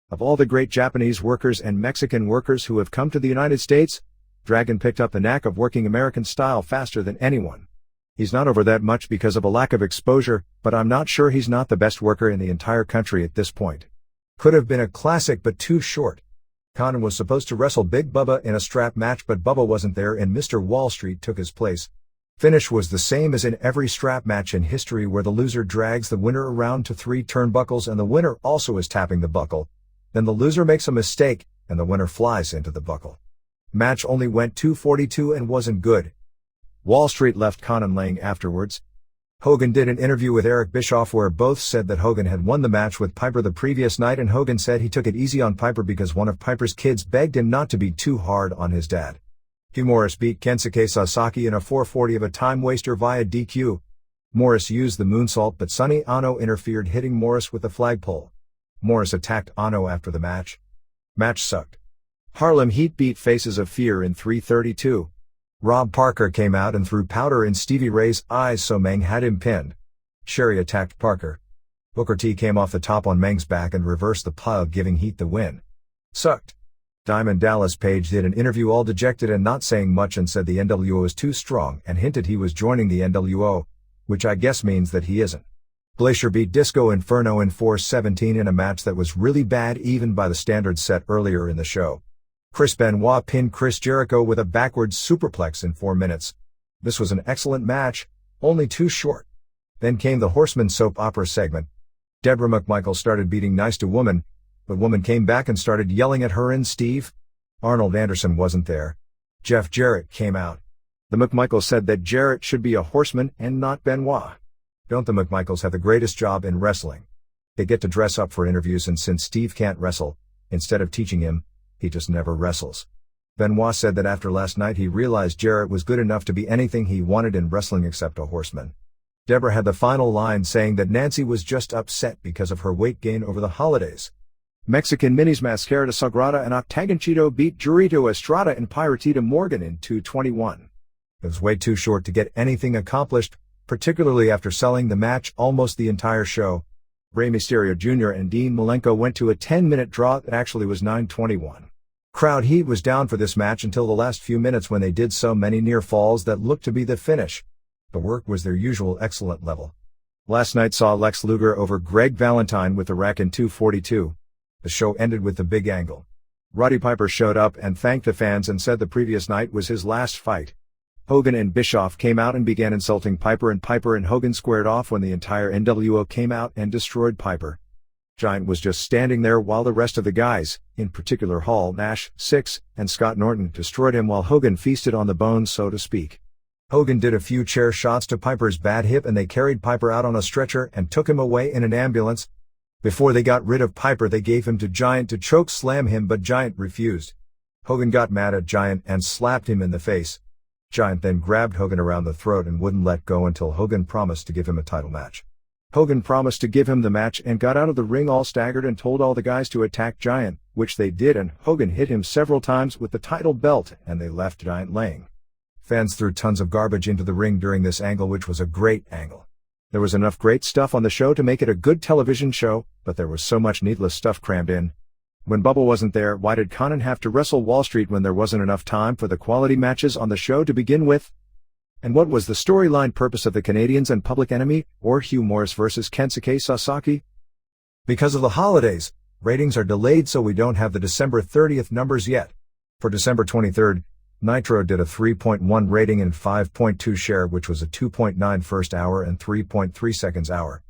Of all the great Japanese workers and Mexican workers who have come to the United States, Dragon picked up the knack of working American style faster than anyone. He's not over that much because of a lack of exposure, but I'm not sure he's not the best worker in the entire country at this point. Could have been a classic but too short. Conan was supposed to wrestle Big Bubba in a strap match, but Bubba wasn't there and Mr. Wall Street took his place. Finish was the same as in every strap match in history, where the loser drags the winner around to 3 turnbuckles and the winner also is tapping the buckle. Then the loser makes a mistake, and the winner flies into the buckle. Match only went 242 and wasn't good. Wall Street left Conan laying afterwards. Hogan did an interview with Eric Bischoff where both said that Hogan had won the match with Piper the previous night, and Hogan said he took it easy on Piper because one of Piper's kids begged him not to be too hard on his dad. Hugh Morris beat Kensuke Sasaki in a 440 of a time waster via DQ. Morris used the moonsault, but Sonny Ono interfered, hitting Morris with the flagpole. Morris attacked Ono after the match. Match sucked. Harlem Heat beat Faces of Fear in 332. Rob Parker came out and threw powder in Stevie Ray's eyes, so Meng had him pinned. Sherry attacked Parker. Booker T came off the top on Meng's back and reversed the pile, giving Heat the win. Sucked. Diamond Dallas Page did an interview all dejected and not saying much, and said the NWO is too strong and hinted he was joining the NWO, which I guess means that he isn't. Glacier beat Disco Inferno in 417 in a match that was really bad even by the standards set earlier in the show. Chris Benoit pinned Chris Jericho with a backwards superplex in 4 minutes. This was an excellent match, only too short. Then came the Horseman soap opera segment. Deborah McMichael started beating Nice to Woman, but Woman came back and started yelling at her and Steve. Arnold Anderson wasn't there. Jeff Jarrett came out. The McMichaels said that Jarrett should be a horseman and not Benoit. Don't the McMichaels have the greatest job in wrestling? They get to dress up for interviews, and since Steve can't wrestle, instead of teaching him, he just never wrestles. Benoit said that after last night he realized Jarrett was good enough to be anything he wanted in wrestling except a horseman. Deborah had the final line saying that Nancy was just upset because of her weight gain over the holidays. Mexican Minis Mascara de Sagrada and Octagonchito beat Jurito Estrada and Piratita Morgan in 2:21. It was way too short to get anything accomplished, particularly after selling the match almost the entire show. Rey Mysterio Jr. and Dean Malenko went to a 10-minute draw that actually was 9:21. Crowd heat was down for this match until the last few minutes when they did so many near falls that looked to be the finish. The work was their usual excellent level. Last night saw Lex Luger over Greg Valentine with the rack in 2:42. The show ended with the big angle. Roddy Piper showed up and thanked the fans and said the previous night was his last fight. Hogan and Bischoff came out and began insulting Piper, and Hogan squared off when the entire NWO came out and destroyed Piper. Giant was just standing there while the rest of the guys, in particular Hall, Nash, Six, and Scott Norton, destroyed him while Hogan feasted on the bones, so to speak. Hogan did a few chair shots to Piper's bad hip, and they carried Piper out on a stretcher and took him away in an ambulance. Before they got rid of Piper, they gave him to Giant to choke slam him, but Giant refused. Hogan got mad at Giant and slapped him in the face. Giant then grabbed Hogan around the throat and wouldn't let go until Hogan promised to give him a title match. Hogan promised to give him the match and got out of the ring all staggered and told all the guys to attack Giant, which they did, and Hogan hit him several times with the title belt, and they left Giant laying. Fans threw tons of garbage into the ring during this angle, which was a great angle. There was enough great stuff on the show to make it a good television show, but there was so much needless stuff crammed in. When Bubba wasn't there, why did Conan have to wrestle Wall Street when there wasn't enough time for the quality matches on the show to begin with? And what was the storyline purpose of the Canadians and Public Enemy, or Hugh Morris versus Kensuke Sasaki? Because of the holidays, ratings are delayed, so we don't have the December 30th numbers yet. For December 23rd, Nitro did a 3.1 rating and 5.2 share, which was a 2.9 first hour and 3.3 seconds hour.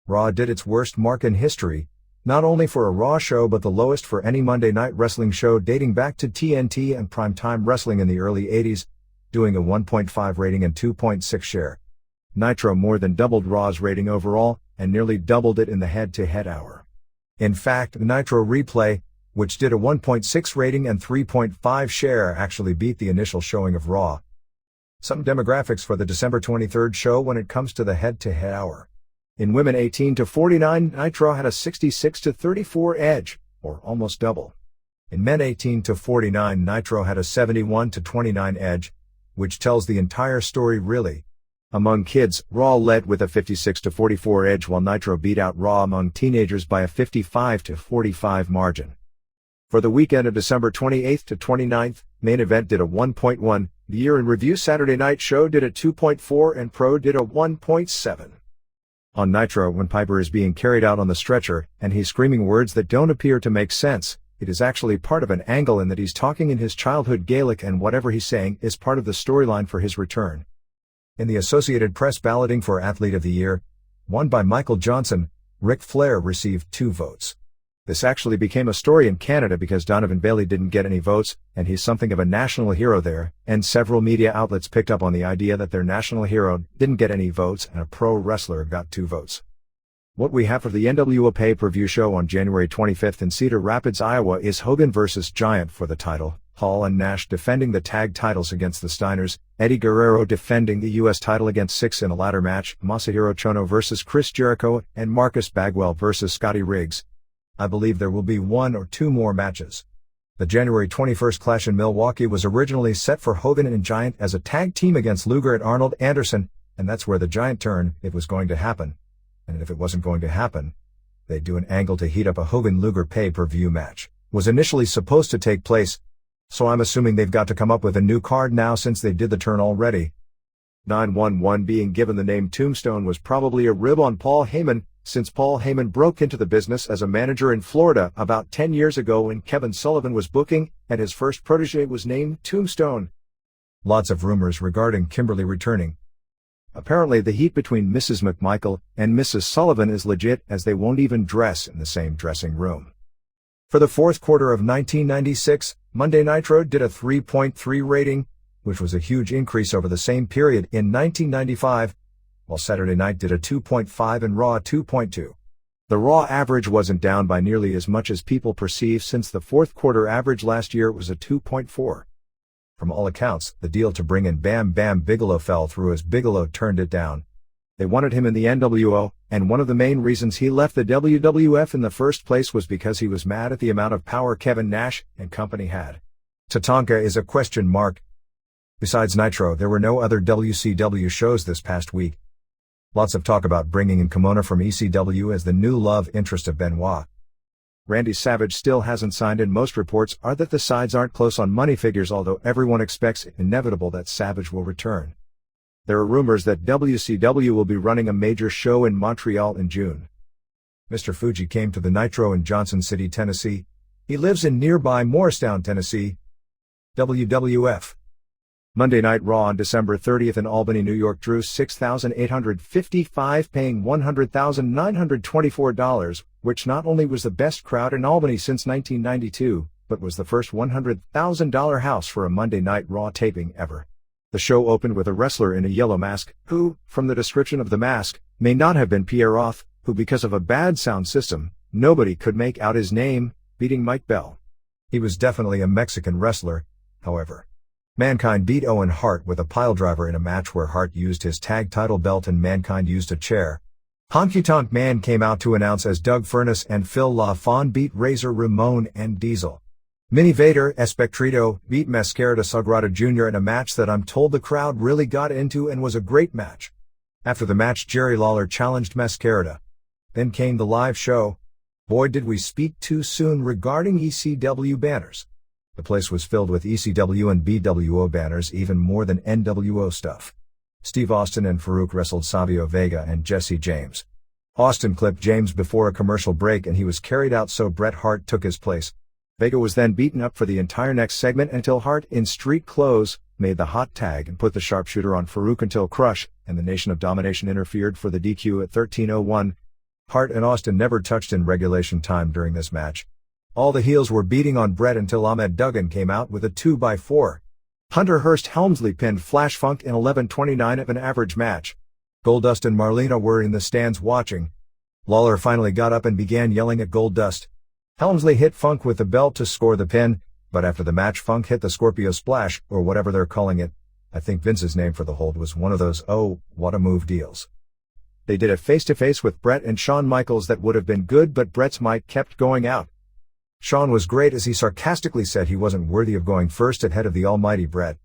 Raw did its worst mark in history, not only for a Raw show but the lowest for any Monday Night Wrestling show dating back to TNT and Primetime Wrestling in the early 80s, doing a 1.5 rating and 2.6 share. Nitro more than doubled Raw's rating overall, and nearly doubled it in the head-to-head hour. In fact, Nitro Replay, which did a 1.6 rating and 3.5 share, actually beat the initial showing of Raw. Some demographics for the December 23rd show when it comes to the head-to-head hour. In women 18 to 49, Nitro had a 66 to 34 edge, or almost double. In men 18 to 49, Nitro had a 71 to 29 edge, which tells the entire story really. Among kids, Raw led with a 56 to 44 edge, while Nitro beat out Raw among teenagers by a 55 to 45 margin. For the weekend of December 28th to 29th, Main Event did a 1.1, the Year in Review Saturday Night Show did a 2.4, and Pro did a 1.7. On Nitro, when Piper is being carried out on the stretcher, and he's screaming words that don't appear to make sense, it is actually part of an angle in that he's talking in his childhood Gaelic, and whatever he's saying is part of the storyline for his return. In the Associated Press balloting for Athlete of the Year, won by Michael Johnson, Ric Flair received 2 votes. This actually became a story in Canada because Donovan Bailey didn't get any votes, and he's something of a national hero there, and several media outlets picked up on the idea that their national hero didn't get any votes and a pro wrestler got 2 votes. What we have for the NWO pay-per-view show on January 25th in Cedar Rapids, Iowa is Hogan vs. Giant for the title, Hall and Nash defending the tag titles against the Steiners, Eddie Guerrero defending the U.S. title against Six in a ladder match, Masahiro Chono vs. Chris Jericho, and Marcus Bagwell vs. Scotty Riggs. I believe there will be 1 or 2 more matches. The January 21st Clash in Milwaukee was originally set for Hogan and Giant as a tag team against Luger and Arnold Anderson, and that's where the Giant turn, it was going to happen. And if it wasn't going to happen, they'd do an angle to heat up a Hogan-Luger pay-per-view match. Was initially supposed to take place, so I'm assuming they've got to come up with a new card now since they did the turn already. 911 being given the name Tombstone was probably a rib on Paul Heyman, since Paul Heyman broke into the business as a manager in Florida about 10 years ago when Kevin Sullivan was booking, and his first protege was named Tombstone. Lots of rumors regarding Kimberly returning. Apparently the heat between Mrs. McMichael and Mrs. Sullivan is legit, as they won't even dress in the same dressing room. For the fourth quarter of 1996, Monday Nitro did a 3.3 rating, which was a huge increase over the same period in 1995, while Saturday Night did a 2.5 and Raw a 2.2. The Raw average wasn't down by nearly as much as people perceive, since the fourth quarter average last year was a 2.4. From all accounts, the deal to bring in Bam Bam Bigelow fell through as Bigelow turned it down. They wanted him in the NWO, and one of the main reasons he left the WWF in the first place was because he was mad at the amount of power Kevin Nash and company had. Tatanka is a question mark. Besides Nitro, there were no other WCW shows this past week. Lots of talk about bringing in Kimona from ECW as the new love interest of Benoit. Randy Savage still hasn't signed, and most reports are that the sides aren't close on money figures, although everyone expects it inevitable that Savage will return. There are rumors that WCW will be running a major show in Montreal in June. Mr. Fuji came to the Nitro in Johnson City, Tennessee. He lives in nearby Morristown, Tennessee. WWF. Monday Night Raw on December 30th in Albany, New York drew 6,855, paying $100,924, which not only was the best crowd in Albany since 1992, but was the first $100,000 house for a Monday Night Raw taping ever. The show opened with a wrestler in a yellow mask, who, from the description of the mask, may not have been Pierre Roth, who, because of a bad sound system, nobody could make out his name, beating Mike Bell. He was definitely a Mexican wrestler, however. Mankind beat Owen Hart with a piledriver in a match where Hart used his tag title belt and Mankind used a chair. Honky Tonk Man came out to announce as Doug Furnace and Phil LaFon beat Razor Ramon and Diesel. Mini Vader Espectrito beat Mascarada Sagrada Jr. in a match that I'm told the crowd really got into and was a great match. After the match, Jerry Lawler challenged Mascarada. Then came the live show. Boy, did we speak too soon regarding ECW banners. The place was filled with ECW and BWO banners, even more than NWO stuff. Steve Austin and Farouk wrestled Savio Vega and Jesse James. Austin clipped James before a commercial break and he was carried out, so Bret Hart took his place. Vega was then beaten up for the entire next segment until Hart, in street clothes, made the hot tag and put the sharpshooter on Farouk until Crush and the Nation of Domination interfered for the DQ at 13:01. Hart and Austin never touched in regulation time during this match. All the heels were beating on Bret until Ahmed Duggan came out with a 2x4. Hunter Hearst Helmsley pinned Flash Funk in 11:29 of an average match. Goldust and Marlena were in the stands watching. Lawler finally got up and began yelling at Goldust. Helmsley hit Funk with the belt to score the pin, but after the match Funk hit the Scorpio Splash, or whatever they're calling it. I think Vince's name for the hold was one of those "oh, what a move" deals. They did a face-to-face with Bret and Shawn Michaels that would have been good, but Bret's mic kept going out. Shawn was great as he sarcastically said he wasn't worthy of going first at head of the almighty Bret.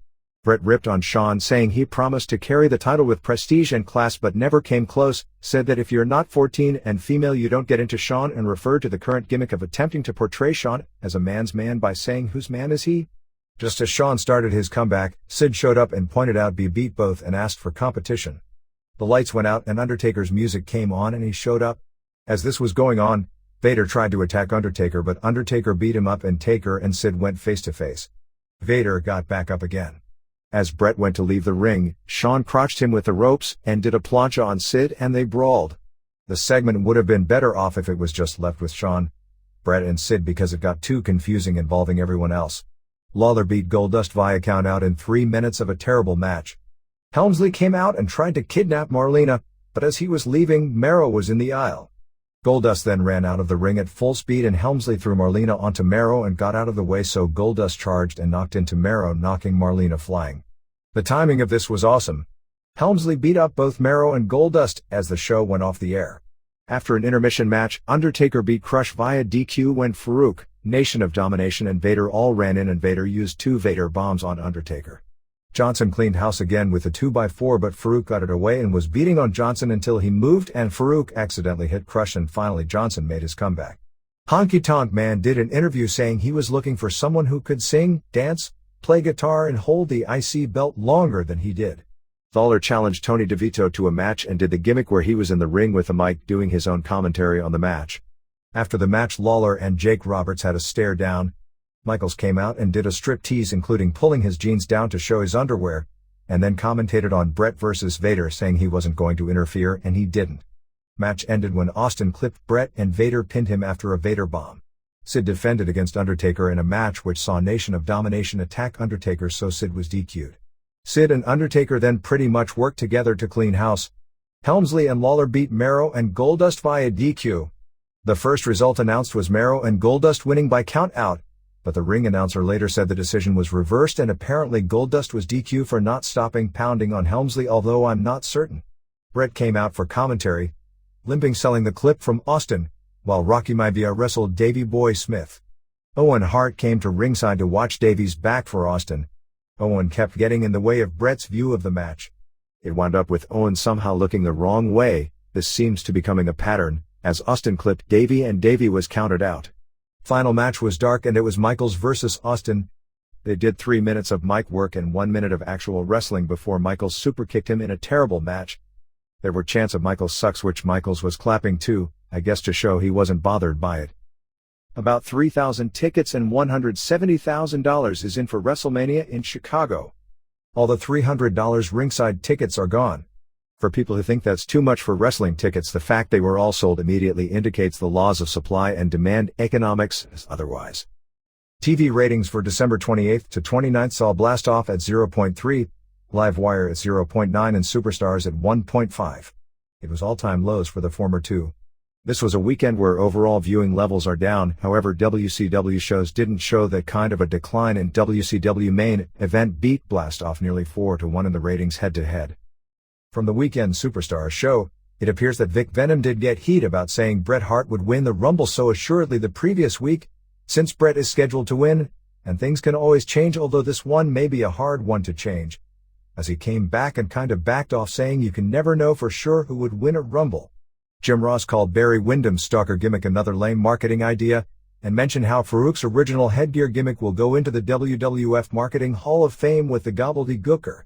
Bret ripped on Shawn, saying he promised to carry the title with prestige and class but never came close, said that if you're not 14 and female you don't get into Shawn, and referred to the current gimmick of attempting to portray Shawn as a man's man by saying whose man is he? Just as Shawn started his comeback, Sid showed up and pointed out be beat both and asked for competition. The lights went out and Undertaker's music came on and he showed up. As this was going on, Vader tried to attack Undertaker, but Undertaker beat him up and Taker and Sid went face to face. Vader got back up again. As Bret went to leave the ring, Shawn crotched him with the ropes and did a plancha on Sid and they brawled. The segment would have been better off if it was just left with Shawn, Bret and Sid because it got too confusing involving everyone else. Lawler beat Goldust via count out in 3 minutes of a terrible match. Helmsley came out and tried to kidnap Marlena, but as he was leaving, Mero was in the aisle. Goldust then ran out of the ring at full speed and Helmsley threw Marlena onto Mero and got out of the way, so Goldust charged and knocked into Mero, knocking Marlena flying. The timing of this was awesome. Helmsley beat up both Mero and Goldust as the show went off the air. After an intermission match, Undertaker beat Crush via DQ when Farouk, Nation of Domination and Vader all ran in and Vader used 2 Vader bombs on Undertaker. Johnson cleaned house again with a 2x4, but Farouk got it away and was beating on Johnson until he moved and Farouk accidentally hit Crush, and finally Johnson made his comeback. Honky Tonk Man did an interview saying he was looking for someone who could sing, dance, play guitar and hold the IC belt longer than he did. Lawler challenged Tony DeVito to a match and did the gimmick where he was in the ring with a mic doing his own commentary on the match. After the match, Lawler and Jake Roberts had a stare down. Michaels came out and did a strip tease, including pulling his jeans down to show his underwear, and then commentated on Bret vs. Vader, saying he wasn't going to interfere, and he didn't. Match ended when Austin clipped Bret and Vader pinned him after a Vader bomb. Sid defended against Undertaker in a match which saw Nation of Domination attack Undertaker, so Sid was DQ'd. Sid and Undertaker then pretty much worked together to clean house. Helmsley and Lawler beat Mero and Goldust via DQ. The first result announced was Mero and Goldust winning by count out, but the ring announcer later said the decision was reversed and apparently Goldust was DQ for not stopping pounding on Helmsley, although I'm not certain. Bret came out for commentary, limping, selling the clip from Austin, while Rocky Maivia wrestled Davey Boy Smith. Owen Hart came to ringside to watch Davey's back for Austin. Owen kept getting in the way of Bret's view of the match. It wound up with Owen somehow looking the wrong way. This seems to be becoming a pattern, as Austin clipped Davey and Davey was counted out. Final match was dark and it was Michaels versus Austin. They did 3 minutes of mic work and 1 minute of actual wrestling before Michaels superkicked him in a terrible match. There were chants of Michaels sucks, which Michaels was clapping too, I guess to show he wasn't bothered by it. About 3,000 tickets and $170,000 is in for WrestleMania in Chicago. All the $300 ringside tickets are gone. For people who think that's too much for wrestling tickets, the fact they were all sold immediately indicates the laws of supply and demand economics is otherwise. TV ratings for December 28th to 29th saw Blast Off at 0.3, Livewire at 0.9 and Superstars at 1.5. It was all-time lows for the former two. This was a weekend where overall viewing levels are down, however WCW shows didn't show that kind of a decline, and WCW main event beat Blast Off nearly 4-1 in the ratings head-to-head. From the weekend Superstars show, it appears that Vic Venom did get heat about saying Bret Hart would win the Rumble so assuredly the previous week, since Bret is scheduled to win, and things can always change, although this one may be a hard one to change, as he came back and kind of backed off saying you can never know for sure who would win a Rumble. Jim Ross called Barry Windham's stalker gimmick another lame marketing idea, and mentioned how Farouk's original headgear gimmick will go into the WWF Marketing Hall of Fame with the gobbledygooker.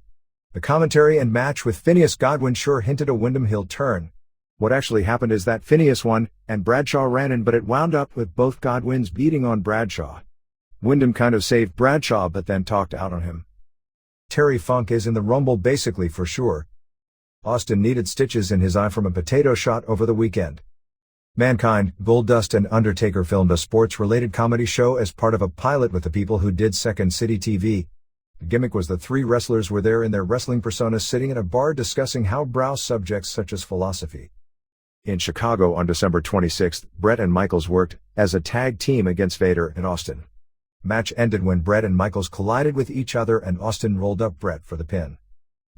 The commentary and match with Phineas Godwin sure hinted a Windham heel turn. What actually happened is that Phineas won, and Bradshaw ran in, but it wound up with both Godwins beating on Bradshaw. Windham kind of saved Bradshaw but then talked out on him. Terry Funk is in the Rumble basically for sure. Austin needed stitches in his eye from a potato shot over the weekend. Mankind, Goldust and Undertaker filmed a sports-related comedy show as part of a pilot with the people who did Second City TV. The gimmick was the three wrestlers were there in their wrestling personas sitting in a bar discussing how-brow subjects such as philosophy. In Chicago on December 26th, Bret and Michaels worked as a tag team against Vader and Austin. Match ended when Bret and Michaels collided with each other and Austin rolled up Bret for the pin.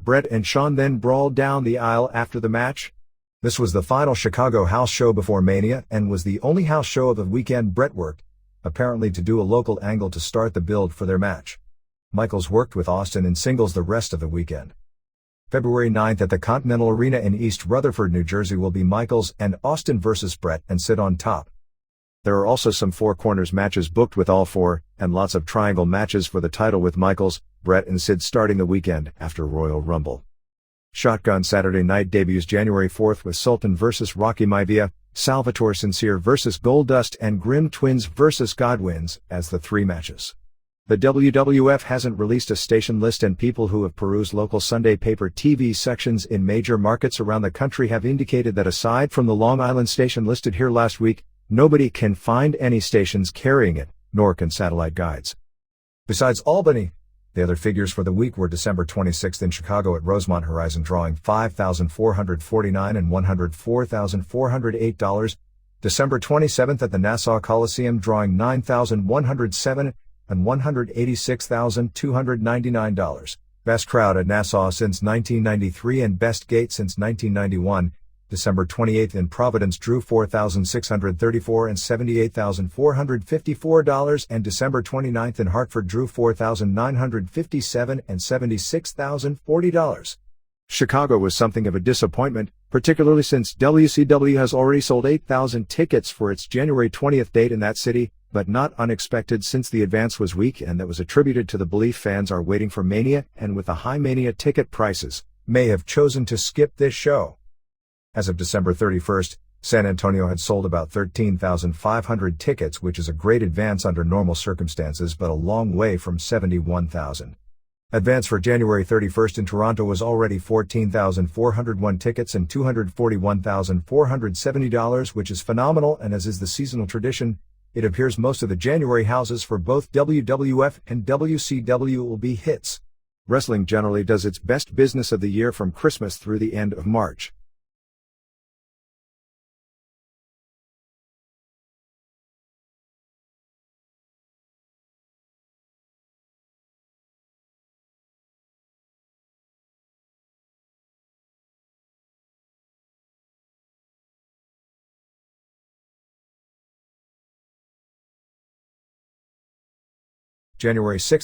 Bret and Shawn then brawled down the aisle after the match. This was the final Chicago house show before Mania and was the only house show of the weekend Bret worked, apparently to do a local angle to start the build for their match. Michaels worked with Austin in singles the rest of the weekend. February 9th at the Continental Arena in East Rutherford, New Jersey will be Michaels and Austin versus Bret and Sid on top. There are also some four corners matches booked with all four, and lots of triangle matches for the title with Michaels, Bret and Sid starting the weekend after Royal Rumble. Shotgun Saturday Night debuts January 4th with Sultan vs. Rocky Maivia, Salvatore Sincere vs. Goldust and Grimm Twins vs. Godwins as the three matches. The WWF hasn't released a station list, and people who have perused local Sunday paper TV sections in major markets around the country have indicated that aside from the Long Island station listed here last week, nobody can find any stations carrying it, nor can satellite guides. Besides Albany, the other figures for the week were December 26th in Chicago at Rosemont Horizon drawing $5,449 and $104,408, December 27th at the Nassau Coliseum drawing $9,107 and $186,299. Best crowd at Nassau since 1993 and best gate since 1991. December 28th in Providence drew $4,634 and $78,454, and December 29th in Hartford drew $4,957 and $76,040. Chicago was something of a disappointment, particularly since WCW has already sold 8,000 tickets for its January 20th date in that city, but not unexpected since the advance was weak, and that was attributed to the belief fans are waiting for Mania, and with the high Mania ticket prices, may have chosen to skip this show. As of December 31st, San Antonio had sold about 13,500 tickets, which is a great advance under normal circumstances but a long way from 71,000. Advance for January 31st in Toronto was already 14,401 tickets and $241,470, which is phenomenal, and as is the seasonal tradition, it appears most of the January houses for both WWF and WCW will be hits. Wrestling generally does its best business of the year from Christmas through the end of March. January 6,